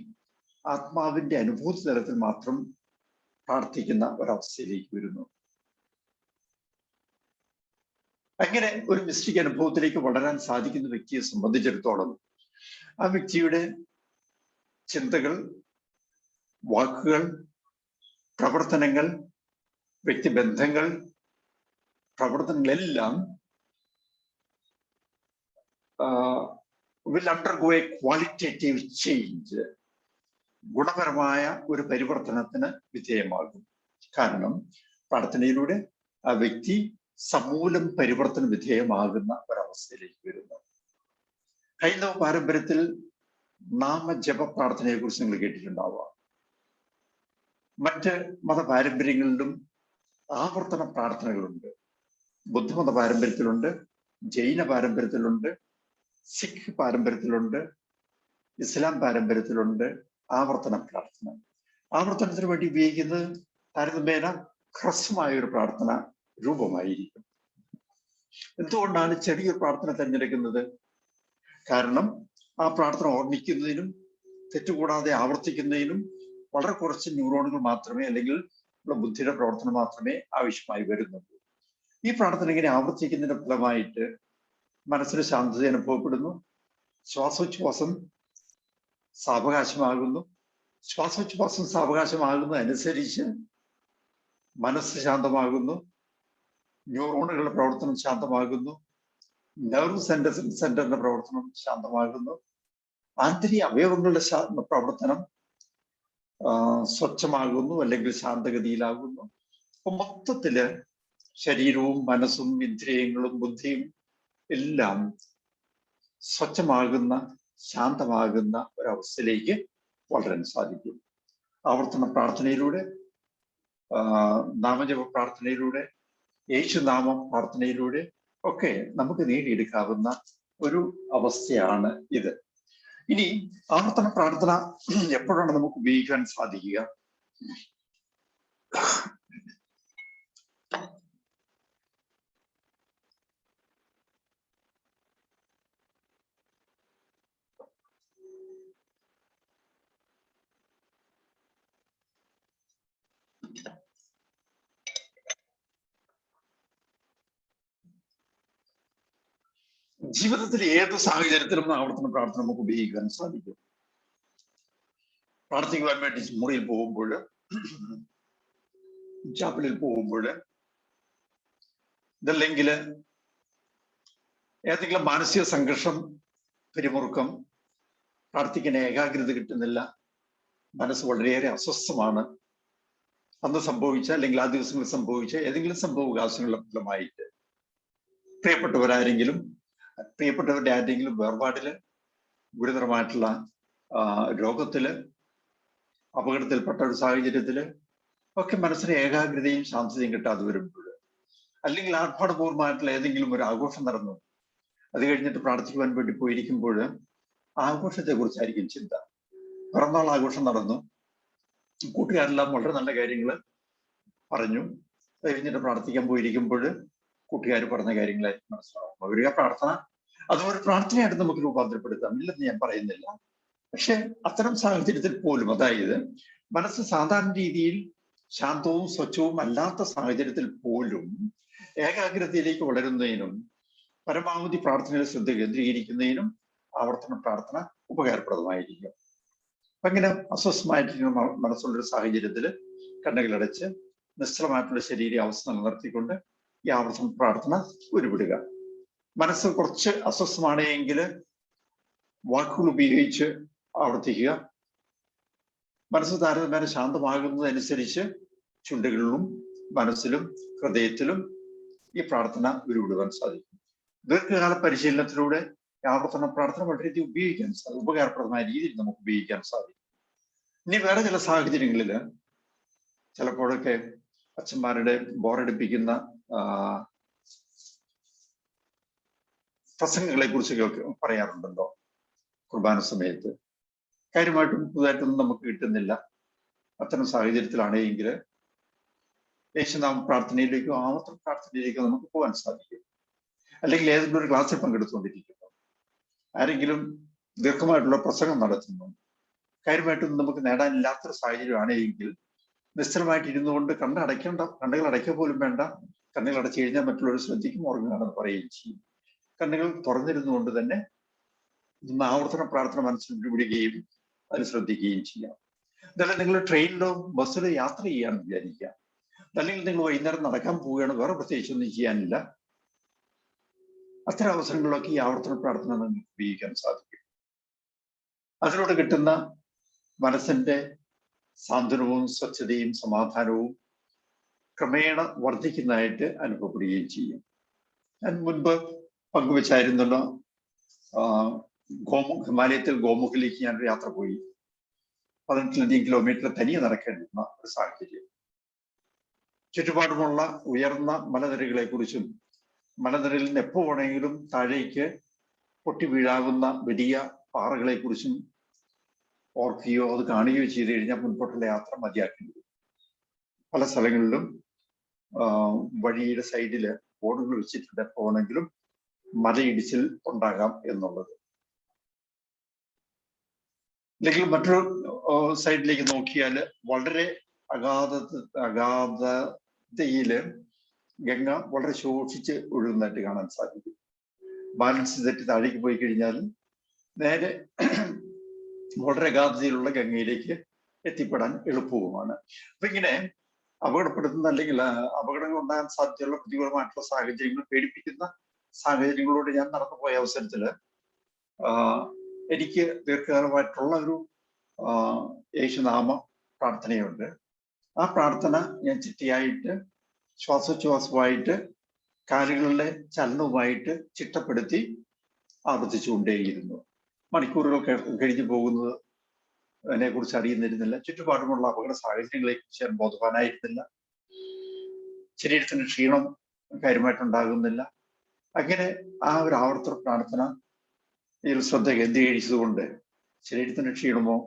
ആത്മാവിന്റെ അനുഭൂതി തലത്തിൽ മാത്രം പ്രാർത്ഥിക്കുന്ന ഒരവസ്ഥയിലേക്ക് വരുന്നു. അങ്ങനെ ഒരു മിസ്റ്റിക് അനുഭവത്തിലേക്ക് വളരാൻ സാധിക്കുന്ന വ്യക്തിയെ സംബന്ധിച്ചിടത്തോളം ആ വ്യക്തിയുടെ ചിന്തകൾ, വാക്കുകൾ, പ്രവർത്തനങ്ങൾ, വ്യക്തിബന്ധങ്ങൾ, പ്രവർത്തനങ്ങളെല്ലാം will undergo a qualitative change, ഗുണപരമായ ഒരു പരിവർത്തനത്തിന് വിധേയമാകും. കാരണം പ്രാർത്ഥനയിലൂടെ ആ വ്യക്തി സമൂലം പരിവർത്തന വിധേയമാകുന്ന ഒരവസ്ഥയിലേക്ക് വരുന്നു. ഹൈന്ദവ പാരമ്പര്യത്തിൽ നാമജപ പ്രാർത്ഥനയെ കുറിച്ച് നിങ്ങൾ കേട്ടിട്ടുണ്ടാവാം. മറ്റ് മത പാരമ്പര്യങ്ങളിലും ആവർത്തന പ്രാർത്ഥനകളുണ്ട്. ബുദ്ധമത പാരമ്പര്യത്തിലുണ്ട്, ജൈന പാരമ്പര്യത്തിലുണ്ട്, സിഖ് പാരമ്പര്യത്തിലുണ്ട്, ഇസ്ലാം പാരമ്പര്യത്തിലുണ്ട് ആവർത്തന പ്രാർത്ഥന. ആവർത്തനത്തിന് വേണ്ടി ഉപയോഗിക്കുന്നത് താരതമ്യേന ഹ്രസ്വമായ ഒരു പ്രാർത്ഥന രൂപമായിരിക്കും. എന്തുകൊണ്ടാണ് ചെറിയൊരു പ്രാർത്ഥന തിരഞ്ഞെടുക്കുന്നത്? കാരണം ആ പ്രാർത്ഥന ഓർമ്മിക്കുന്നതിനും തെറ്റുകൂടാതെ ആവർത്തിക്കുന്നതിനും വളരെ കുറച്ച് ന്യൂറോണുകൾ മാത്രമേ, അല്ലെങ്കിൽ ബുദ്ധിയുടെ പ്രവർത്തനം മാത്രമേ ആവശ്യമായി വരുന്നുള്ളൂ. ഈ പ്രാർത്ഥന ഇങ്ങനെ ആവർത്തിക്കുന്നതിന്റെ ഫലമായിട്ട് മനസ്സിന് ശാന്തത അനുഭവപ്പെടുന്നു. ശ്വാസോച്ഛ്വാസം സാവകാശമാകുന്നു. ശ്വാസോച്ഛ്വാസം സാവകാശമാകുന്നതനുസരിച്ച് മനസ്സ് ശാന്തമാകുന്നു, ന്യൂറോണുകളുടെ പ്രവർത്തനം ശാന്തമാകുന്നു, നെർവ് സെന്ററിന്റെ പ്രവർത്തനം ശാന്തമാകുന്നു, ആന്തരിക അവയവങ്ങളുടെ പ്രവർത്തനം സ്വച്ഛമാകുന്നു, അല്ലെങ്കിൽ ശാന്തഗതിയിലാകുന്നു. അപ്പൊ മൊത്തത്തില് ശരീരവും മനസ്സും ഇന്ദ്രിയങ്ങളും ബുദ്ധിയും എല്ലാം സ്വച്ഛമാകുന്ന, ശാന്തമാകുന്ന ഒരവസ്ഥയിലേക്ക് വളരാൻ സാധിക്കും. ആവർത്തന പ്രാർത്ഥനയിലൂടെ നാമജപ പ്രാർത്ഥനയിലൂടെ, യേശുനാമം പ്രാർത്ഥനയിലൂടെ ഒക്കെ നമുക്ക് നേടിയെടുക്കാവുന്ന ഒരു അവസ്ഥയാണ് ഇത്. ഇനി ആവർത്തന പ്രാർത്ഥന എപ്പോഴാണ് നമുക്ക് ഉപയോഗിക്കാൻ സാധിക്കുക? ജീവിതത്തിൽ ഏത് സാഹചര്യത്തിലും ആവർത്തന പ്രാർത്ഥന നമുക്ക് ഉപയോഗിക്കാൻ സാധിക്കും. പ്രാർത്ഥിക്കുവാൻ വേണ്ടി മുറിയിൽ പോകുമ്പോൾ, ചാപ്പലിൽ പോകുമ്പോൾ, ഇതല്ലെങ്കിൽ ഏതെങ്കിലും മാനസിക സംഘർഷം, പിരിമുറുക്കം, പ്രാർത്ഥിക്കാൻ ഏകാഗ്രത കിട്ടുന്നില്ല, മനസ്സ് വളരെയേറെ അസ്വസ്ഥമാണ്, അന്ന് സംഭവിച്ച അല്ലെങ്കിൽ ആ ദിവസങ്ങളിൽ സംഭവിച്ച ഏതെങ്കിലും സംഭവവികാസങ്ങളുടെ ഫലമായിട്ട് പ്രിയപ്പെട്ടവരുടെ ആരെങ്കിലും വേർപാടില്, ഗുരുതരമായിട്ടുള്ള രോഗത്തില്, അപകടത്തിൽപ്പെട്ട ഒരു സാഹചര്യത്തില് ഒക്കെ മനസ്സിന് ഏകാഗ്രതയും ശാന്തതയും കിട്ടാതെ വരുമ്പോൾ, അല്ലെങ്കിൽ ആർഭാടപൂർവമായിട്ടുള്ള ഏതെങ്കിലും ഒരു ആഘോഷം നടന്നു, അത് കഴിഞ്ഞിട്ട് പ്രാർത്ഥിക്കുവാൻ വേണ്ടി പോയിരിക്കുമ്പോൾ ആഘോഷത്തെ കുറിച്ചായിരിക്കും ചിന്ത. പിറന്നാൾ ആഘോഷം നടന്നു, കൂട്ടുകാരെല്ലാം വളരെ നല്ല കാര്യങ്ങൾ പറഞ്ഞു, അത് കഴിഞ്ഞിട്ട് പ്രാർത്ഥിക്കാൻ പോയിരിക്കുമ്പോൾ കൂട്ടുകാർ പറഞ്ഞ കാര്യങ്ങളായിരിക്കും മനസ്സിലാവും. ഒരു പ്രാർത്ഥന അതും ഒരു പ്രാർത്ഥനയായിട്ട് നമുക്ക് രൂപാന്തരപ്പെടുത്താം, ഇല്ലെന്ന് ഞാൻ പറയുന്നില്ല. പക്ഷെ അത്തരം സാഹചര്യത്തിൽ പോലും, അതായത് മനസ്സ് സാധാരണ രീതിയിൽ ശാന്തവും സ്വച്ഛവും അല്ലാത്ത സാഹചര്യത്തിൽ പോലും ഏകാഗ്രതയിലേക്ക് വളരുന്നതിനും പരമാവധി പ്രാർത്ഥനയിൽ ശ്രദ്ധ കേന്ദ്രീകരിക്കുന്നതിനും ആവർത്തന പ്രാർത്ഥന ഉപകാരപ്രദമായിരിക്കും. അങ്ങനെ അസ്വസ്ഥമായിട്ടിരിക്കുന്ന മനസ്സുള്ളൊരു സാഹചര്യത്തിൽ കണ്ണുകളടച്ച് നിശ്ചലമായിട്ടുള്ള ശരീര അവസ്ഥ നിലനിർത്തിക്കൊണ്ട് ഈ ആവർത്തന പ്രാർത്ഥന ഉരുവിടുക. മനസ്സ് കുറച്ച് അസ്വസ്ഥമാണെങ്കിൽ വാക്കുകൾ ഉപയോഗിച്ച് ആവർത്തിക്കുക. മനസ്സ് താരതമ്യേന ശാന്തമാകുന്നതനുസരിച്ച് ചുണ്ടുകളിലും മനസ്സിലും ഹൃദയത്തിലും ഈ പ്രാർത്ഥന ഉരുവിടുവാൻ സാധിക്കും. ദീർഘകാല പരിശീലനത്തിലൂടെ ആവർത്തന പ്രാർത്ഥന വളരെയധികം ഉപയോഗിക്കാൻ സാധിക്കും, ഉപകാരപ്രദമായ രീതിയിൽ നമുക്ക് ഉപയോഗിക്കാൻ സാധിക്കും. ഇനി വേറെ ചില സാഹചര്യങ്ങളിൽ ചിലപ്പോഴൊക്കെ അച്ഛന്മാരുടെ ബോറടിപ്പിക്കുന്ന പ്രസംഗങ്ങളെ കുറിച്ച് പറയാറുണ്ടല്ലോ കുർബാന സമയത്ത്. കാര്യമായിട്ടും പുതുതായിട്ടൊന്നും നമുക്ക് കിട്ടുന്നില്ല. അത്തരം സാഹചര്യത്തിലാണെങ്കിൽ യേശുനാമ പ്രാർത്ഥനയിലേക്കോ ആവർത്തന പ്രാർത്ഥനയിലേക്കോ നമുക്ക് പോകാൻ സാധിക്കും. അല്ലെങ്കിൽ ഏതെങ്കിലും ഒരു ക്ലാസ്സിൽ പങ്കെടുത്തുകൊണ്ടിരിക്കുന്നു, ആരെങ്കിലും ദീർഘമായിട്ടുള്ള പ്രസംഗം നടത്തുന്നു, കാര്യമായിട്ടൊന്നും നമുക്ക് നേടാനില്ലാത്തൊരു സാഹചര്യമാണെങ്കിൽ നിശ്ചലമായിട്ട് ഇരുന്നു കൊണ്ട് കണ്ണുകൾ അടയ്ക്കുക പോലും വേണ്ട. കണ്ണുകൾ അടച്ചു കഴിഞ്ഞാൽ മറ്റുള്ളവർ ശ്രദ്ധിക്കും, ഉറങ്ങുകയാണെന്ന് പറയുകയും ചെയ്യും. കണ്ണുകൾ തുറന്നിരുന്നുകൊണ്ട് തന്നെ ഇന്ന് ആവർത്തന പ്രാർത്ഥന മനസ്സിൽ വിടുകയും അതിൽ ശ്രദ്ധിക്കുകയും ചെയ്യാം. അതല്ല നിങ്ങൾ ട്രെയിനിലോ ബസ്സിലോ യാത്ര ചെയ്യാന്ന് വിചാരിക്കുക, അല്ലെങ്കിൽ നിങ്ങൾ വൈകുന്നേരം നടക്കാൻ പോവുകയാണ്, വേറെ പ്രത്യേകിച്ചൊന്നും ചെയ്യാനില്ല. അത്തരം അവസരങ്ങളിലൊക്കെ ഈ ആവർത്തന പ്രാർത്ഥന നിങ്ങൾക്ക് ഉപയോഗിക്കാൻ സാധിക്കും. അതിലൂടെ കിട്ടുന്ന മനസ്സിന്റെ സാന്ത്വനവും സ്വച്ഛതയും സമാധാനവും ക്രമേണ വർദ്ധിക്കുന്നതായിട്ട് അനുഭവപ്പെടുകയും ചെയ്യും. ഞാൻ മുൻപ് പങ്കുവച്ചായിരുന്നല്ലോ, ഹിമാലയത്തിൽ ഗോമുഖിലേക്ക് ഞാനൊരു യാത്ര പോയി. 18 കിലോമീറ്റർ തനിയെ നടക്കേണ്ടുന്ന ഒരു സാഹചര്യം. ചുറ്റുപാടുമുള്ള ഉയർന്ന മലനിരകളെ കുറിച്ചും മലനിരയിൽ നിന്ന് എപ്പോ വേണമെങ്കിലും താഴേക്ക് പൊട്ടി വീഴാവുന്ന വലിയ പാറകളെ കുറിച്ചും ഓർക്കുകയോ അത് കാണുകയോ ചെയ്തു കഴിഞ്ഞാൽ മുൻപോട്ടുള്ള യാത്ര മതിയാക്കേണ്ടി വരും. പല സ്ഥലങ്ങളിലും വഴിയുടെ സൈഡില് ബോർഡുകൾ വെച്ചിട്ടുണ്ട് എപ്പോ വേണമെങ്കിലും മലയിടിച്ചിൽ ഉണ്ടാകാം എന്നുള്ളത്. അല്ലെങ്കിൽ മറ്റൊരു സൈഡിലേക്ക് നോക്കിയാൽ വളരെ അഗാധതയില് ഗംഗ വളരെ ശോഷിച്ച് ഒഴുകുന്നതായിട്ട് കാണാൻ സാധിക്കും. ബാലൻസ് തെറ്റി താഴേക്ക് പോയി കഴിഞ്ഞാൽ നേരെ വളരെ അഗാധതയിലുള്ള ഗംഗയിലേക്ക് എത്തിപ്പെടാൻ എളുപ്പവുമാണ്. അപ്പൊ ഇങ്ങനെ അപകടപ്പെടുത്തുന്ന അല്ലെങ്കിൽ അപകടങ്ങൾ ഉണ്ടാകാൻ സാധ്യതയുള്ള പ്രതികൂലമായിട്ടുള്ള സാഹചര്യങ്ങൾ, പേടിപ്പിക്കുന്ന സാഹചര്യങ്ങളോട് ഞാൻ നടന്നുപോയ അവസരത്തില് എനിക്ക് ദീർഘകാലമായിട്ടുള്ള ഒരു യേശുനാമ പ്രാർത്ഥനയുണ്ട്. ആ പ്രാർത്ഥന ഞാൻ ചിട്ടയായിട്ട് ശ്വാസോച്ഛ്വാസമായിട്ട് കാലുകളിലെ ചലനവുമായിട്ട് ചിട്ടപ്പെടുത്തി ആവർത്തിച്ചുകൊണ്ടേയിരുന്നു. മണിക്കൂറുകൾ കഴിഞ്ഞു പോകുന്നത് അതിനെ കുറിച്ച് അറിയുന്നിരുന്നില്ല. ചുറ്റുപാടുമുള്ള അപകട സാഹചര്യങ്ങളെ കുറിച്ച് ഞാൻ ബോധവാനായിരുന്നില്ല. ശരീരത്തിന് ക്ഷീണം കാര്യമായിട്ടുണ്ടാകുന്നില്ല. അങ്ങനെ ആ ഒരു ആവർത്തന പ്രാർത്ഥന ഇതിൽ ശ്രദ്ധ കേന്ദ്രീകരിച്ചതുകൊണ്ട് ശരീരത്തിന് ക്ഷീണമോ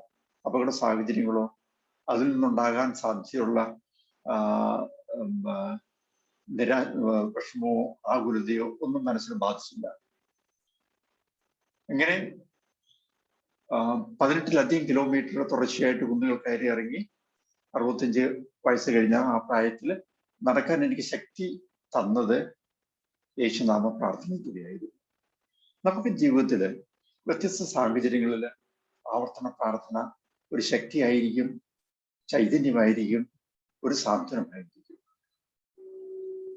അപകട സാഹചര്യങ്ങളോ അതിൽ നിന്നുണ്ടാകാൻ സാധ്യതയുള്ള വിഷമോ ആകുലതയോ ഒന്നും മനസ്സിന് ബാധിച്ചില്ല. ഇങ്ങനെ 18ലധികം കിലോമീറ്റർ തുടർച്ചയായിട്ട് കുന്നുകൾ കയറി ഇറങ്ങി 65 വയസ്സ് കഴിഞ്ഞ ആ പ്രായത്തിൽ നടക്കാൻ എനിക്ക് ശക്തി തന്നത് യേശുനാമ പ്രാർത്ഥനയിലൂടെയായിരുന്നു. നമുക്ക് ജീവിതത്തിൽ വ്യത്യസ്ത സാഹചര്യങ്ങളിൽ ആവർത്തന പ്രാർത്ഥന ഒരു ശക്തിയായിരിക്കും, ചൈതന്യമായിരിക്കും, ഒരു സാന്ത്വനമായിരിക്കും.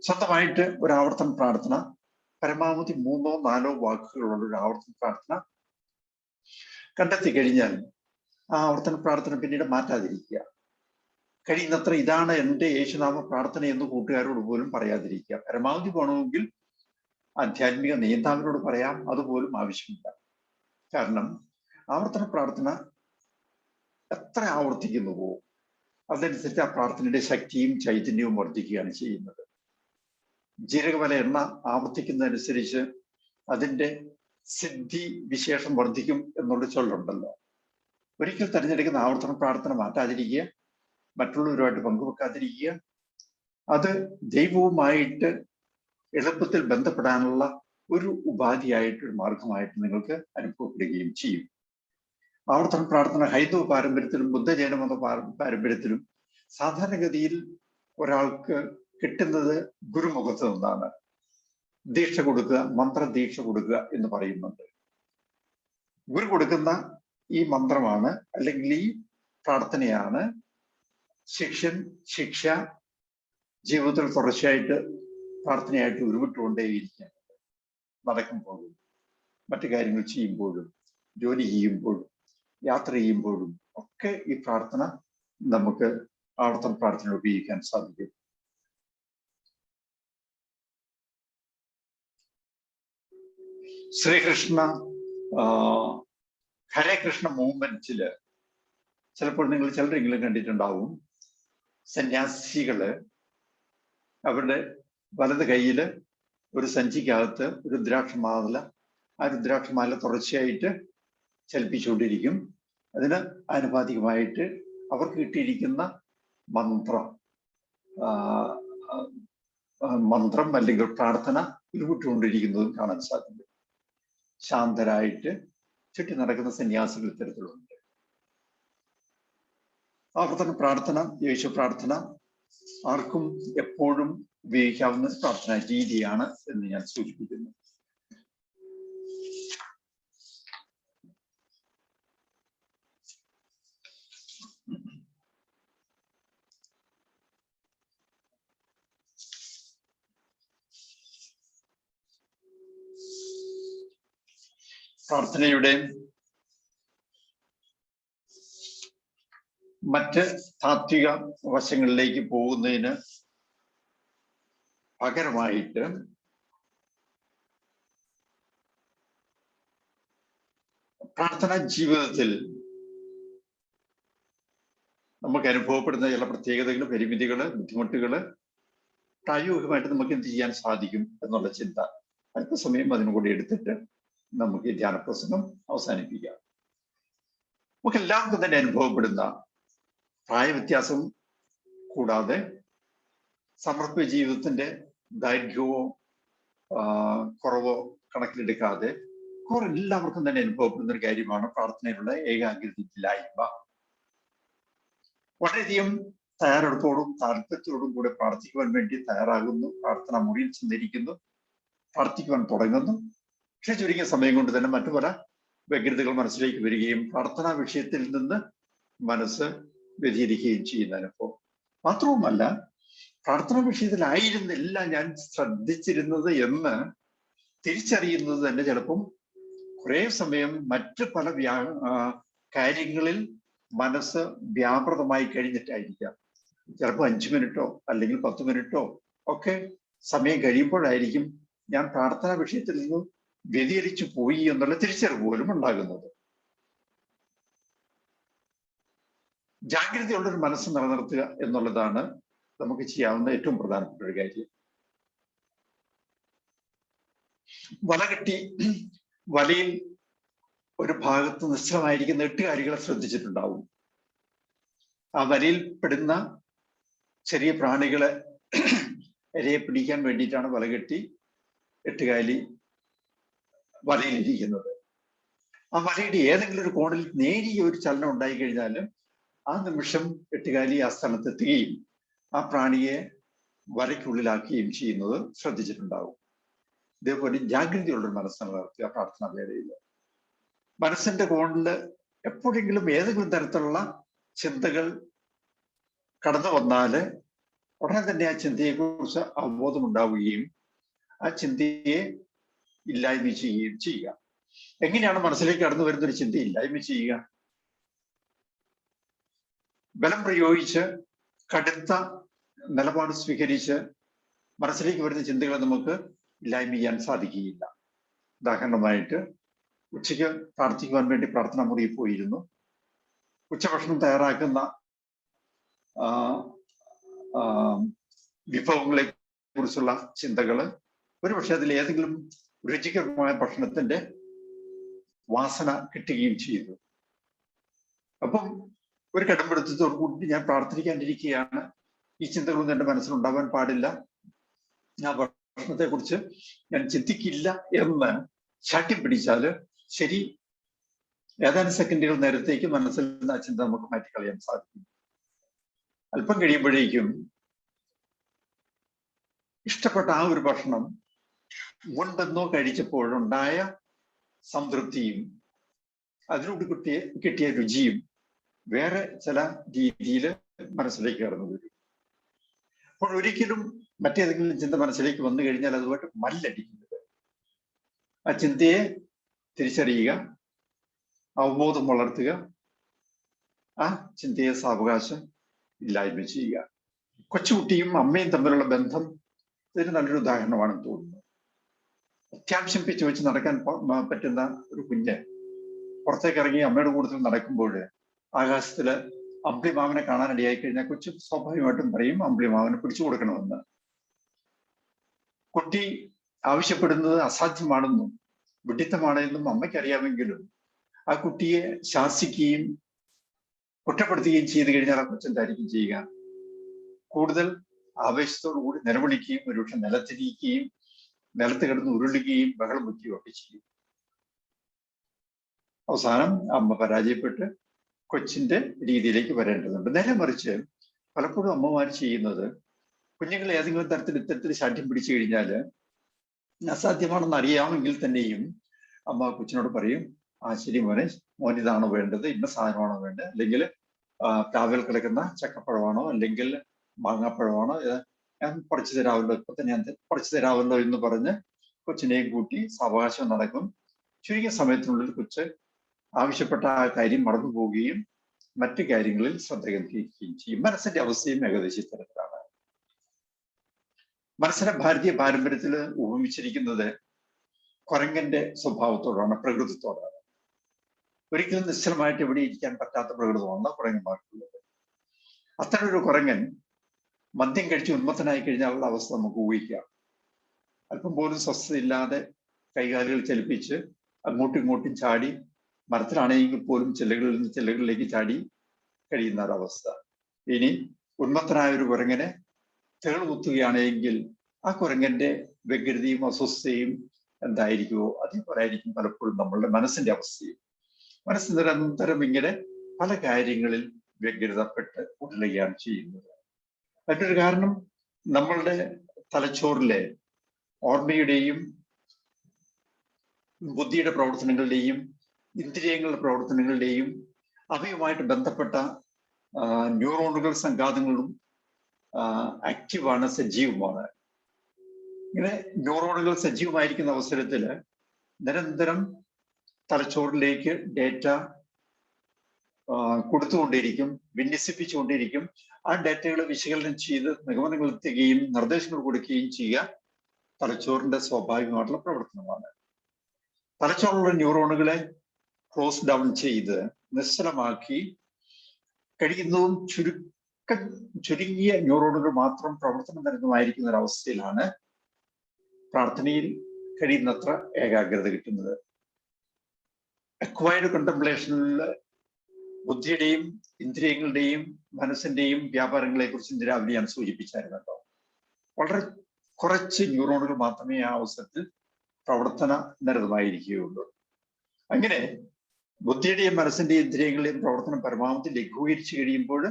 സ്വന്തമായിട്ട് ഒരു ആവർത്തന പ്രാർത്ഥന പരമാവധി 3 or 4 വാക്കുകളുള്ള ഒരു ആവർത്തന പ്രാർത്ഥന കണ്ടെത്തി കഴിഞ്ഞാൽ ആ ആവർത്തന പ്രാർത്ഥന പിന്നീട് മാറ്റാതിരിക്കുക. കഴിയുന്നത്ര ഇതാണ് എൻ്റെ യേശുനാമ പ്രാർത്ഥന എന്ന് കൂട്ടുകാരോട് പോലും പറയാതിരിക്കുക. പരമാവധി വേണമെങ്കിൽ ആധ്യാത്മിക നേതാവിനോട് പറയാം, അതുപോലും ആവശ്യമില്ല. കാരണം ആവർത്തന പ്രാർത്ഥന എത്ര ആവർത്തിക്കുന്നുവോ അതനുസരിച്ച് ആ പ്രാർത്ഥനയുടെ ശക്തിയും ചൈതന്യവും വർദ്ധിക്കുകയാണ് ചെയ്യുന്നത്. ജീരകമല എണ്ണ ആവർത്തിക്കുന്നതനുസരിച്ച് അതിൻ്റെ സിദ്ധി വിശേഷം വർദ്ധിക്കും എന്നുള്ള ചൊല്ലുണ്ടല്ലോ. ഒരിക്കൽ തിരഞ്ഞെടുക്കുന്ന ആവർത്തന പ്രാർത്ഥന മാറ്റാതിരിക്കുക, മറ്റുള്ളവരുമായിട്ട് പങ്കുവെക്കാതിരിക്കുക. അത് ദൈവവുമായിട്ട് എളുപ്പത്തിൽ ബന്ധപ്പെടാനുള്ള ഒരു ഉപാധിയായിട്ട്, ഒരു മാർഗമായിട്ട് നിങ്ങൾക്ക് അനുഭവപ്പെടുകയും ചെയ്യും. ആവർത്തന പ്രാർത്ഥന ഹൈന്ദവ പാരമ്പര്യത്തിലും ബുദ്ധജൈന മത പാരമ്പര്യത്തിലും സാധാരണഗതിയിൽ ഒരാൾക്ക് കിട്ടുന്നത് ഗുരുമുഖത്ത് നിന്നാണ്. ദീക്ഷ കൊടുക്കുക, മന്ത്രദീക്ഷ കൊടുക്കുക എന്ന് പറയുന്നുണ്ട്. ഗുരു കൊടുക്കുന്ന ഈ മന്ത്രമാണ് അല്ലെങ്കിൽ ഈ പ്രാർത്ഥനയാണ് ശിക്ഷൻ ശിക്ഷ ജീവിതത്തിൽ തുടർച്ചയായിട്ട് പ്രാർത്ഥനയായിട്ട് ഉരുവിട്ടുകൊണ്ടേയിരിക്കുന്നത്. നടക്കുമ്പോഴും മറ്റു കാര്യങ്ങൾ ചെയ്യുമ്പോഴും ജോലി ചെയ്യുമ്പോഴും യാത്ര ചെയ്യുമ്പോഴും ഒക്കെ ഈ പ്രാർത്ഥന നമുക്ക് ആവർത്തന പ്രാർത്ഥന ഉപയോഗിക്കാൻ സാധിക്കും. ശ്രീകൃഷ്ണ ഹരേ കൃഷ്ണ മൂവ്മെന്റില് ചിലപ്പോൾ നിങ്ങൾ ചിലരെങ്കിലും കണ്ടിട്ടുണ്ടാവും, സന്യാസികള് അവരുടെ വലത് കയ്യില് ഒരു സഞ്ചിക്കകത്ത് ഒരു രുദ്രാക്ഷമാല, ആ രുദ്രാക്ഷമാല തുടർച്ചയായിട്ട് ചലിപ്പിച്ചുകൊണ്ടിരിക്കും. അതിന് ആനുപാതികമായിട്ട് അവർക്ക് കിട്ടിയിരിക്കുന്ന മന്ത്രം അല്ലെങ്കിൽ പ്രാർത്ഥന ഉരുവിട്ടുകൊണ്ടിരിക്കുന്നതും കാണാൻ സാധിക്കും. ശാന്തരായിട്ട് ചുറ്റി നടക്കുന്ന സന്യാസികൾ ഇത്തരത്തിലുണ്ട്. ആവർത്തന പ്രാർത്ഥന, യേശു പ്രാർത്ഥന ആർക്കും എപ്പോഴും ഉപയോഗിക്കാവുന്ന പ്രാർത്ഥനാ രീതിയാണ് എന്ന് ഞാൻ സൂചിപ്പിക്കുന്നു. പ്രാർത്ഥനയുടെ മറ്റ് താത്വിക വശങ്ങളിലേക്ക് പോകുന്നതിന് പകരമായിട്ട് പ്രാർത്ഥനാ ജീവിതത്തിൽ നമുക്ക് അനുഭവപ്പെടുന്ന ചില പ്രത്യേകതകൾ, പരിമിതികൾ, ബുദ്ധിമുട്ടുകൾ പ്രായോഗികമായിട്ട് നമുക്ക് എന്ത് ചെയ്യാൻ സാധിക്കും എന്നുള്ള ചിന്ത അല്പസമയം അതിനു കൂടി എടുത്തിട്ട് നമുക്ക് ഈ ധ്യാന പ്രസംഗം അവസാനിപ്പിക്കാം. നമുക്ക് എല്ലാവർക്കും തന്നെ അനുഭവപ്പെടുന്ന പ്രായവ്യത്യാസം കൂടാതെ സമർപ്പ ജീവിതത്തിന്റെ ദൈർഘ്യമോ കുറവോ കണക്കിലെടുക്കാതെ എല്ലാവർക്കും തന്നെ അനുഭവപ്പെടുന്ന ഒരു കാര്യമാണ് പ്രാർത്ഥനയിലുള്ള ഏകാഗ്രതയില്ലായ്മ. വളരെയധികം തയ്യാറെടുപ്പോടും താല്പര്യത്തോടും കൂടെ പ്രാർത്ഥിക്കുവാൻ വേണ്ടി തയ്യാറാകുന്നു, പ്രാർത്ഥന മുറിയിൽ ചെന്നിരിക്കുന്നു, പ്രാർത്ഥിക്കുവാൻ തുടങ്ങുന്നു. പക്ഷെ ചുരുങ്ങിയ സമയം കൊണ്ട് തന്നെ മറ്റു പല വ്യഗ്രതകൾ മനസ്സിലേക്ക് വരികയും പ്രാർത്ഥനാ വിഷയത്തിൽ നിന്ന് മനസ്സ് വ്യതിചലിക്കുകയും ചെയ്യുന്ന അനുഭവം. മാത്രവുമല്ല, പ്രാർത്ഥനാ വിഷയത്തിലായിരുന്നില്ല ഞാൻ ശ്രദ്ധിച്ചിരുന്നത് എന്ന് തിരിച്ചറിയുന്നത് തന്നെ ചിലപ്പം കുറെ സമയം മറ്റു പല കാര്യങ്ങളിൽ മനസ്സ് വ്യാപൃതമായി കഴിഞ്ഞിട്ടായിരിക്കാം. ചിലപ്പോൾ 5 മിനിറ്റോ അല്ലെങ്കിൽ 10 മിനിറ്റോ ഒക്കെ സമയം കഴിയുമ്പോഴായിരിക്കും ഞാൻ പ്രാർത്ഥനാ വിഷയത്തിൽ നിന്നും വ്യതിചലിച്ചു പോയി എന്നുള്ള തിരിച്ചറിവ് പോലും ഉണ്ടാകുന്നത്. ജാഗ്രതയുള്ളൊരു മനസ്സ് നിലനിർത്തുക എന്നുള്ളതാണ് നമുക്ക് ചെയ്യാവുന്ന ഏറ്റവും പ്രധാനപ്പെട്ട ഒരു കാര്യം. വല കെട്ടി വലയിൽ ഒരു ഭാഗത്ത് നിശ്ചലമായിരിക്കുന്ന 8 കാലികളെ ശ്രദ്ധിച്ചിട്ടുണ്ടാവും. ആ വലയിൽ പെടുന്ന ചെറിയ പ്രാണികളെ ഇരയെ പിടിക്കാൻ വേണ്ടിയിട്ടാണ് വല കെട്ടി 8 കാലി വലയിലിരിക്കുന്നത്. ആ വലയുടെ ഏതെങ്കിലും ഒരു കോണിൽ നേരിയ ഒരു ചലനം ഉണ്ടായി കഴിഞ്ഞാൽ ആ നിമിഷം 8 കാലി ആ സ്ഥലത്തെത്തുകയും ആ പ്രാണിയെ വലയ്ക്കുള്ളിലാക്കുകയും ചെയ്യുന്നത് ശ്രദ്ധിച്ചിട്ടുണ്ടാവും. ഇതേപോലെ ജാഗ്രതയുള്ളൊരു മനസ്സാണ് നടത്തുക പ്രാർത്ഥനാ വേളയിൽ. മനസ്സിന്റെ കോണില് എപ്പോഴെങ്കിലും ഏതെങ്കിലും തരത്തിലുള്ള ചിന്തകൾ കടന്നു വന്നാല് ഉടനെ തന്നെ ആ ചിന്തയെക്കുറിച്ച് അവബോധം ഉണ്ടാവുകയും ആ ചിന്തയെ ഇല്ലായ്മ ചെയ്യുകയും ചെയ്യുക. എങ്ങനെയാണ് മനസ്സിലേക്ക് കടന്നു വരുന്ന ഒരു ചിന്ത ഇല്ലായ്മ ചെയ്യുക? ബലം പ്രയോഗിച്ച് കടുത്ത നിലപാട് സ്വീകരിച്ച് മനസ്സിലേക്ക് വരുന്ന ചിന്തകളെ നമുക്ക് ഇല്ലായ്മ ചെയ്യാൻ സാധിക്കുകയില്ല. ഉദാഹരണമായിട്ട് ഉച്ചയ്ക്ക് പ്രാർത്ഥിക്കുവാൻ വേണ്ടി പ്രാർത്ഥനാ മുറിയിൽ പോയിരുന്നു. ഉച്ചഭക്ഷണം തയ്യാറാക്കുന്ന വിഭവങ്ങളെ കുറിച്ചുള്ള ചിന്തകള്, ഒരുപക്ഷെ അതിൽ ഏതെങ്കിലും രുചികരമായ ഭക്ഷണത്തിന്റെ വാസന കിട്ടുകയും ചെയ്തു. അപ്പം ഒരു കടുംപിടുത്തത്തോടു കൂടി ഞാൻ പ്രാർത്ഥിക്കാണ്ടിരിക്കുകയാണ്. ഈ ചിന്തകളൊന്നും എൻ്റെ മനസ്സിലുണ്ടാവാൻ പാടില്ല, ആ ഭക്ഷണത്തെ കുറിച്ച് ഞാൻ ചിന്തിക്കില്ല എന്ന് ശാഠ്യം പിടിച്ചാല് ശരി, ഏതാനും സെക്കൻഡുകൾ നേരത്തേക്ക് മനസ്സിൽ നിന്ന് ആ ചിന്ത നമുക്ക് മാറ്റിക്കളയാൻ സാധിക്കും. അല്പം കഴിയുമ്പോഴേക്കും ഇഷ്ടപ്പെട്ട ആ ഒരു ഭക്ഷണം മുൻപെന്നോ കഴിച്ചപ്പോഴുണ്ടായ സംതൃപ്തിയും അതിനോട് കിട്ടിയ രുചിയും വേറെ ചില രീതിയിൽ മനസ്സിലേക്ക് കടന്നു വരും. അപ്പോൾ ഒരിക്കലും മറ്റേതെങ്കിലും ചിന്ത മനസ്സിലേക്ക് വന്നു കഴിഞ്ഞാൽ അതുമായിട്ട് മല്ലടിക്കുന്നത്. ആ ചിന്തയെ തിരിച്ചറിയുക, അവബോധം വളർത്തുക, ആ ചിന്തയെ സാവകാശം ഇല്ലായ്മ ചെയ്യുക. കൊച്ചുകുട്ടിയും അമ്മയും തമ്മിലുള്ള ബന്ധം ഇതിന് നല്ലൊരു ഉദാഹരണമാണെന്ന് തോന്നുന്നു. അത്യാവശ്യം പിച്ച് വെച്ച് നടക്കാൻ പറ്റുന്ന ഒരു കുഞ്ഞ് പുറത്തേക്ക് ഇറങ്ങി അമ്മയുടെ കൂട്ടത്തിൽ നടക്കുമ്പോൾ ആകാശത്തില് അമ്പിളിമാവനെ കാണാനിടയായി കഴിഞ്ഞാൽ കൊച്ചു സ്വാഭാവികമായിട്ടും പറയും അമ്പിളിമാവനെ പിടിച്ചു കൊടുക്കണമെന്ന്. കുട്ടി ആവശ്യപ്പെടുന്നത് അസാധ്യമാണെന്നും വിഡിത്തമാണെന്നും അമ്മയ്ക്കറിയാമെങ്കിലും ആ കുട്ടിയെ ശാസിക്കുകയും കുറ്റപ്പെടുത്തുകയും ചെയ്തു കഴിഞ്ഞാൽ ആ കൊച്ചെന്തായിരിക്കും ചെയ്യുക? കൂടുതൽ ആവേശത്തോടു കൂടി നിലവിളിക്കുകയും ഒരുപക്ഷെ നിലത്തിരിക്കുകയും നിലത്ത് കിടന്ന് ഉരുളുകയും ബഹളം വയ്ക്കുകയും ഒക്കെ ചെയ്യും. അവസാനം അമ്മ പരാജയപ്പെട്ട് കൊച്ചിന്റെ രീതിയിലേക്ക് വരേണ്ടതുണ്ട്. നേരെ മറിച്ച് പലപ്പോഴും അമ്മമാർ ചെയ്യുന്നത്, കുഞ്ഞുങ്ങൾ ഏതെങ്കിലും തരത്തിൽ ഇത്തരത്തിൽ ശാഠ്യം പിടിച്ചു കഴിഞ്ഞാൽ അസാധ്യമാണെന്ന് അറിയാമെങ്കിൽ തന്നെയും അമ്മ കൊച്ചിനോട് പറയും, ആ ശരി മോനെ, മോനിതാണോ വേണ്ടത്, ഇന്ന സാധനമാണോ വേണ്ടത്, അല്ലെങ്കിൽ പ്ലാവിൽ കിടക്കുന്ന ചക്കപ്പഴമാണോ അല്ലെങ്കിൽ മാങ്ങാപ്പഴമാണോ, ഞാൻ പറിച്ചു തരാമല്ലോ, ഇപ്പൊ തന്നെ ഞാൻ പറിച്ചു തരാമല്ലോ എന്ന് പറഞ്ഞ് കൊച്ചിനെയും കൂട്ടി സാവകാശം നടക്കും. ചുരുങ്ങിയ സമയത്തിനുള്ളിൽ കൊച്ച് ആവശ്യപ്പെട്ട ആ കാര്യം മറന്നു പോവുകയും മറ്റു കാര്യങ്ങളിൽ ശ്രദ്ധ കേന്ദ്രീകരിക്കുകയും ചെയ്യും. മനസ്സിന്റെ അവസ്ഥയും ഏകദേശം ഇത്തരത്തിലാണ്. മനസ്സിനെ ഭാരതീയ പാരമ്പര്യത്തിൽ ഉപമിച്ചിരിക്കുന്നത് കുരങ്ങന്റെ സ്വഭാവത്തോടാണ്, പ്രകൃതത്തോടാണ്. ഒരിക്കലും നിശ്ചലമായിട്ട് എവിടെ ഇരിക്കാൻ പറ്റാത്ത പ്രകൃതമാണ് കുരങ്ങന്മാർക്കുള്ളത്. അത്തരം ഒരു കുരങ്ങൻ മദ്യം കഴിച്ച് ഉന്മത്തനായി കഴിഞ്ഞാലുള്ള അവസ്ഥ നമുക്ക് ഊഹിക്കാം. അല്പം പോലും സ്വസ്ഥതയില്ലാതെ കൈകാലുകൾ ചലിപ്പിച്ച് അങ്ങോട്ടും ഇങ്ങോട്ടും ചാടി, മരത്തിലാണെങ്കിൽ പോലും ചില്ലകളിൽ നിന്ന് ചില്ലകളിലേക്ക് ചാടി കഴിയുന്ന ഒരവസ്ഥ. ഇനി ഉന്മത്തനായ ഒരു കുരങ്ങനെ തേളുകുത്തുകയാണെങ്കിൽ ആ കുരങ്ങന്റെ വ്യഗ്രതയും അസ്വസ്ഥയും എന്തായിരിക്കുമോ അതേപോലെ ആയിരിക്കും പലപ്പോഴും നമ്മളുടെ മനസ്സിന്റെ അവസ്ഥയും. മനസ്സ് നിരന്തരം ഇങ്ങനെ പല കാര്യങ്ങളിൽ വ്യഗ്രതപ്പെട്ട് ഉടലുകയാണ് ചെയ്യുന്നത്. മറ്റൊരു കാരണം, നമ്മളുടെ തലച്ചോറിലെ ഓർമ്മയുടെയും ബുദ്ധിയുടെ പ്രവർത്തനങ്ങളുടെയും ഇന്ദ്രിയങ്ങളുടെ പ്രവർത്തനങ്ങളുടെയും അവയുമായിട്ട് ബന്ധപ്പെട്ട ന്യൂറോണുകൾ സംഘാതങ്ങളും ആക്റ്റീവാണ്, സജീവമാണ്. ഇങ്ങനെ ന്യൂറോണുകൾ സജീവമായിരിക്കുന്ന അവസരത്തിൽ നിരന്തരം തലച്ചോറിലേക്ക് ഡേറ്റ കൊടുത്തുകൊണ്ടിരിക്കും, വിന്യസിപ്പിച്ചുകൊണ്ടിരിക്കും. ആ ഡേറ്റകളെ വിശകലനം ചെയ്ത് നിഗമനങ്ങൾ എത്തുകയും നിർദ്ദേശങ്ങൾ കൊടുക്കുകയും ചെയ്യുക തലച്ചോറിന്റെ സ്വാഭാവികമായിട്ടുള്ള പ്രവർത്തനമാണ്. തലച്ചോറിലുള്ള ന്യൂറോണുകളെ ക്ലോസ് ഡൗൺ ചെയ്ത് നിശ്ചലമാക്കി കഴിയുന്നതും ചുരുങ്ങിയ ന്യൂറോണുകൾ മാത്രം പ്രവർത്തനം തരുന്നതായിരിക്കുന്ന ഒരവസ്ഥയിലാണ് പ്രാർത്ഥനയിൽ കഴിയുന്നത്ര ഏകാഗ്രത കിട്ടുന്നത്. അക്വയർഡ് കണ്ടംപ്ലേഷനിൽ ബുദ്ധിയുടെയും ഇന്ദ്രിയങ്ങളുടെയും മനസ്സിന്റെയും വ്യാപാരങ്ങളെ കുറിച്ച് രാവിലെ ഞാൻ സൂചിപ്പിച്ചായിരുന്നല്ലോ. വളരെ കുറച്ച് ന്യൂറോണുകൾ മാത്രമേ ആ അവസരത്തിൽ പ്രവർത്തന നിരതമായിരിക്കുകയുള്ളൂ. അങ്ങനെ ബുദ്ധിയുടെയും മനസ്സിന്റെയും ഇന്ദ്രിയങ്ങളുടെയും പ്രവർത്തനം പരമാവധി ലഘൂകരിച്ചു കഴിയുമ്പോൾ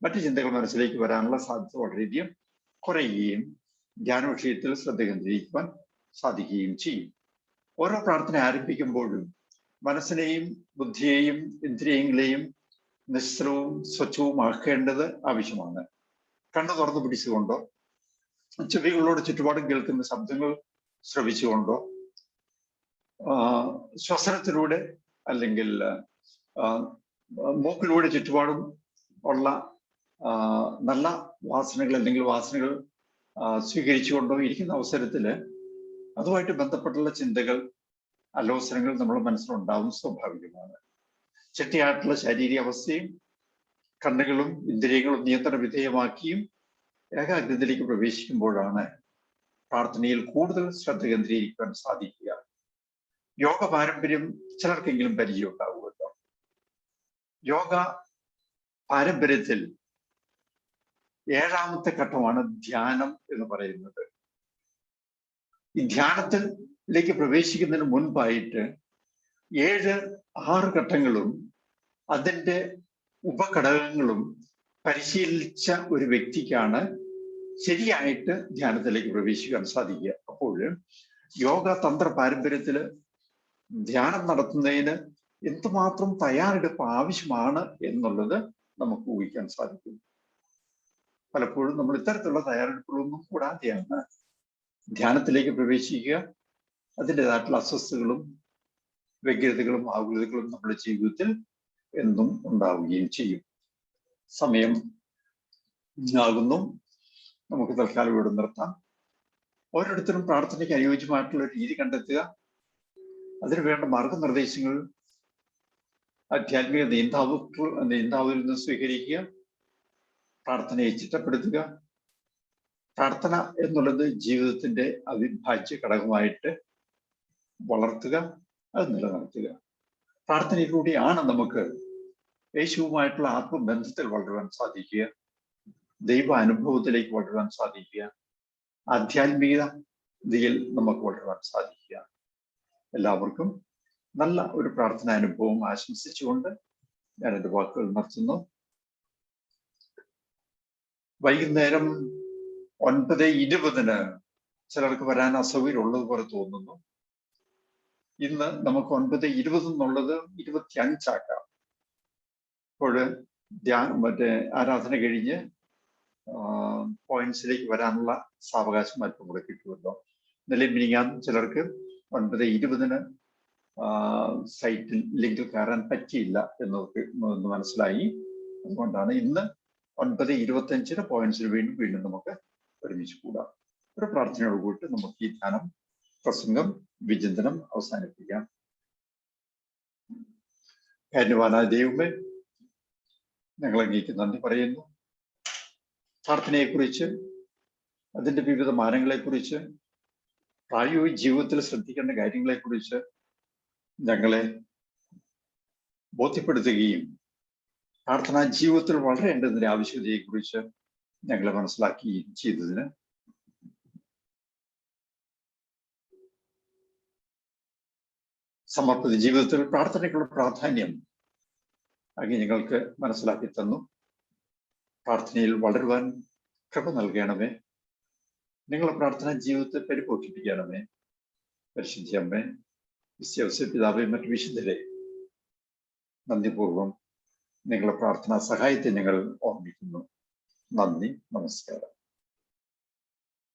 മറ്റു ചിന്തകൾ മനസ്സിലേക്ക് വരാനുള്ള സാധ്യത വളരെയധികം കുറയുകയും ധ്യാന വിഷയത്തിൽ ശ്രദ്ധ കേന്ദ്രീകരിക്കുവാൻ സാധിക്കുകയും ചെയ്യും. ഓരോ പ്രാർത്ഥന ആരംഭിക്കുമ്പോഴും മനസ്സിനെയും ബുദ്ധിയെയും ഇന്ദ്രിയങ്ങളെയും നിശ്ചലവും സ്വച്ഛവും ആക്കേണ്ടത് ആവശ്യമാണ്. കണ്ണു തുറന്നു പിടിച്ചുകൊണ്ടോ ചെവികളോട് ചുറ്റുപാടും കേൾക്കുന്ന ശബ്ദങ്ങൾ ശ്രവിച്ചുകൊണ്ടോ ശ്വസനത്തിലൂടെ അല്ലെങ്കിൽ മൂക്കിലൂടെ ചുറ്റുപാടും ഉള്ള നല്ല വാസനകൾ അല്ലെങ്കിൽ വാസനകൾ സ്വീകരിച്ചുകൊണ്ടോ ഇരിക്കുന്ന അവസരത്തിൽ അതുമായിട്ട് ബന്ധപ്പെട്ടുള്ള ചിന്തകൾ ആലോചനകൾ നമ്മുടെ മനസ്സിലുണ്ടാവും, സ്വാഭാവികമാണ്. ചിട്ടയായിട്ടുള്ള ശാരീരിക അവസ്ഥയും കണ്ണുകളും ഇന്ദ്രിയങ്ങളും നിയന്ത്രണ വിധേയമാക്കിയും ഏകാഗ്രതയിലേക്ക് പ്രവേശിക്കുമ്പോഴാണ് പ്രാർത്ഥനയിൽ കൂടുതൽ ശ്രദ്ധ കേന്ദ്രീകരിക്കാൻ സാധിക്കുക. യോഗ പാരമ്പര്യം ചിലർക്കെങ്കിലും പരിചയം ഉണ്ടാവുമല്ലോ. യോഗ പാരമ്പര്യത്തിൽ 7ാമത്തെ ഘട്ടമാണ് ധ്യാനം എന്ന് പറയുന്നത്. ഈ ധ്യാനത്തിലേക്ക് പ്രവേശിക്കുന്നതിന് മുൻപായിട്ട് 7-6 ഘട്ടങ്ങളും അതിൻ്റെ ഉപഘടകങ്ങളും പരിശീലിച്ച ഒരു വ്യക്തിക്കാണ് ശരിയായിട്ട് ധ്യാനത്തിലേക്ക് പ്രവേശിക്കാൻ സാധിക്കുക. അപ്പോൾ യോഗ തന്ത്ര പാരമ്പര്യത്തിൽ ധ്യാനം നടത്തുന്നതിന് എന്തുമാത്രം തയ്യാറെടുപ്പ് ആവശ്യമാണ് എന്നുള്ളത് നമുക്ക് ഊഹിക്കാൻ സാധിക്കും. പലപ്പോഴും നമ്മൾ ഇത്തരത്തിലുള്ള തയ്യാറെടുപ്പുകളൊന്നും കൂടാതെയാണ് ധ്യാനത്തിലേക്ക് പ്രവേശിക്കുക. അതിൻ്റെതായിട്ടുള്ള അസ്വസ്ഥതകളും വ്യഗ്രതകളും ആകുലതകളും നമ്മുടെ ജീവിതത്തിൽ എന്നും ഉണ്ടാവുകയും ചെയ്യും. സമയം ആകുന്നു, നമുക്ക് തൽക്കാലം ഇവിടെ നിർത്താം. ഓരോരുത്തരും പ്രാർത്ഥനയ്ക്ക് അനുയോജ്യമായിട്ടുള്ള രീതി കണ്ടെത്തുക. അതിനു വേണ്ട മാർഗനിർദ്ദേശങ്ങൾ ആധ്യാത്മിക നീന്താവിൽ നിന്ന് സ്വീകരിക്കുക. പ്രാർത്ഥനയെ ചിട്ടപ്പെടുത്തുക. പ്രാർത്ഥന എന്നുള്ളത് ജീവിതത്തിന്റെ അവിഭാജ്യ ഘടകമായിട്ട് വളർത്തുക, അത് നിലനിർത്തുക. പ്രാർത്ഥനയിലൂടെയാണ് നമുക്ക് യേശുവുമായിട്ടുള്ള ആത്മബന്ധത്തിൽ വളരുവാൻ സാധിക്കുക, ദൈവ അനുഭവത്തിലേക്ക് വളരുവാൻ സാധിക്കുക, ആധ്യാത്മികതയിൽ നമുക്ക് വളരുവാൻ സാധിക്കുക. എല്ലാവർക്കും നല്ല ഒരു പ്രാർത്ഥന അനുഭവം ആശംസിച്ചുകൊണ്ട് ഞാൻ എൻ്റെ വാക്കുകൾ നിർത്തുന്നു. വൈകുന്നേരം 9:20 ചിലർക്ക് വരാൻ അസൗകര്യം ഉള്ളതുപോലെ തോന്നുന്നു. ഇന്ന് നമുക്ക് 9:20 എന്നുള്ളത് 25 ആക്കാം. അപ്പോൾ ആരാധന കഴിഞ്ഞ് പോയിന്റ്സിലേക്ക് വരാനുള്ള സാവകാശം അല്പം കൂടെ കിട്ടുമല്ലോ. ഇന്നലെ മിനിങ്ങാൻ ചിലർക്ക് 9:20 സൈറ്റിൽ ലിങ്കിൽ കയറാൻ പറ്റിയില്ല എന്ന് മനസ്സിലായി. അതുകൊണ്ടാണ് ഇന്ന് 9:25 പോയിന്റ്സിൽ വീണ്ടും നമുക്ക് ഒരുമിച്ച് കൂടാം. ഒരു പ്രാർത്ഥനയോട് കൂടി നമുക്ക് ഈ ധ്യാനം പ്രസംഗം വിചിന്തനം അവസാനിപ്പിക്കാം. കാരുണ്യവാനായ ദൈവമേ, ഞങ്ങൾ അങ്ങേക്ക് നന്ദി പറയുന്നു. പ്രാർത്ഥനയെക്കുറിച്ച്, അതിൻ്റെ വിവിധ മാനങ്ങളെക്കുറിച്ച്, പ്രായോഗിക ജീവിതത്തിൽ ശ്രദ്ധിക്കേണ്ട കാര്യങ്ങളെക്കുറിച്ച് ഞങ്ങളെ ബോധ്യപ്പെടുത്തുകയും പ്രാർത്ഥനാ ജീവിതത്തിൽ വളരേണ്ടതിന്റെ ആവശ്യകതയെക്കുറിച്ച് ഞങ്ങളെ മനസ്സിലാക്കുകയും ചെയ്തതിന് സമർപ്പിത ജീവിതത്തിൽ പ്രാർത്ഥനയ്ക്കുള്ള പ്രാധാന്യം അങ്ങ് ഞങ്ങൾക്ക് മനസ്സിലാക്കി തന്നു. പ്രാർത്ഥനയിൽ വളരുവാൻ കൃപ നൽകണമേ. നിങ്ങളുടെ പ്രാർത്ഥനാ ജീവിതത്തെ പരിപോഷിപ്പിക്കണമേ. പരിശുദ്ധ അമ്മേ, വിശ്വസ്യ പിതാവേ, മറ്റു വിശുദ്ധരെ നന്ദിപൂർവം നിങ്ങളുടെ പ്രാർത്ഥനാ സഹായത്തെ ഞങ്ങൾ ഓർമ്മിക്കുന്നു. നന്ദി, നമസ്കാരം.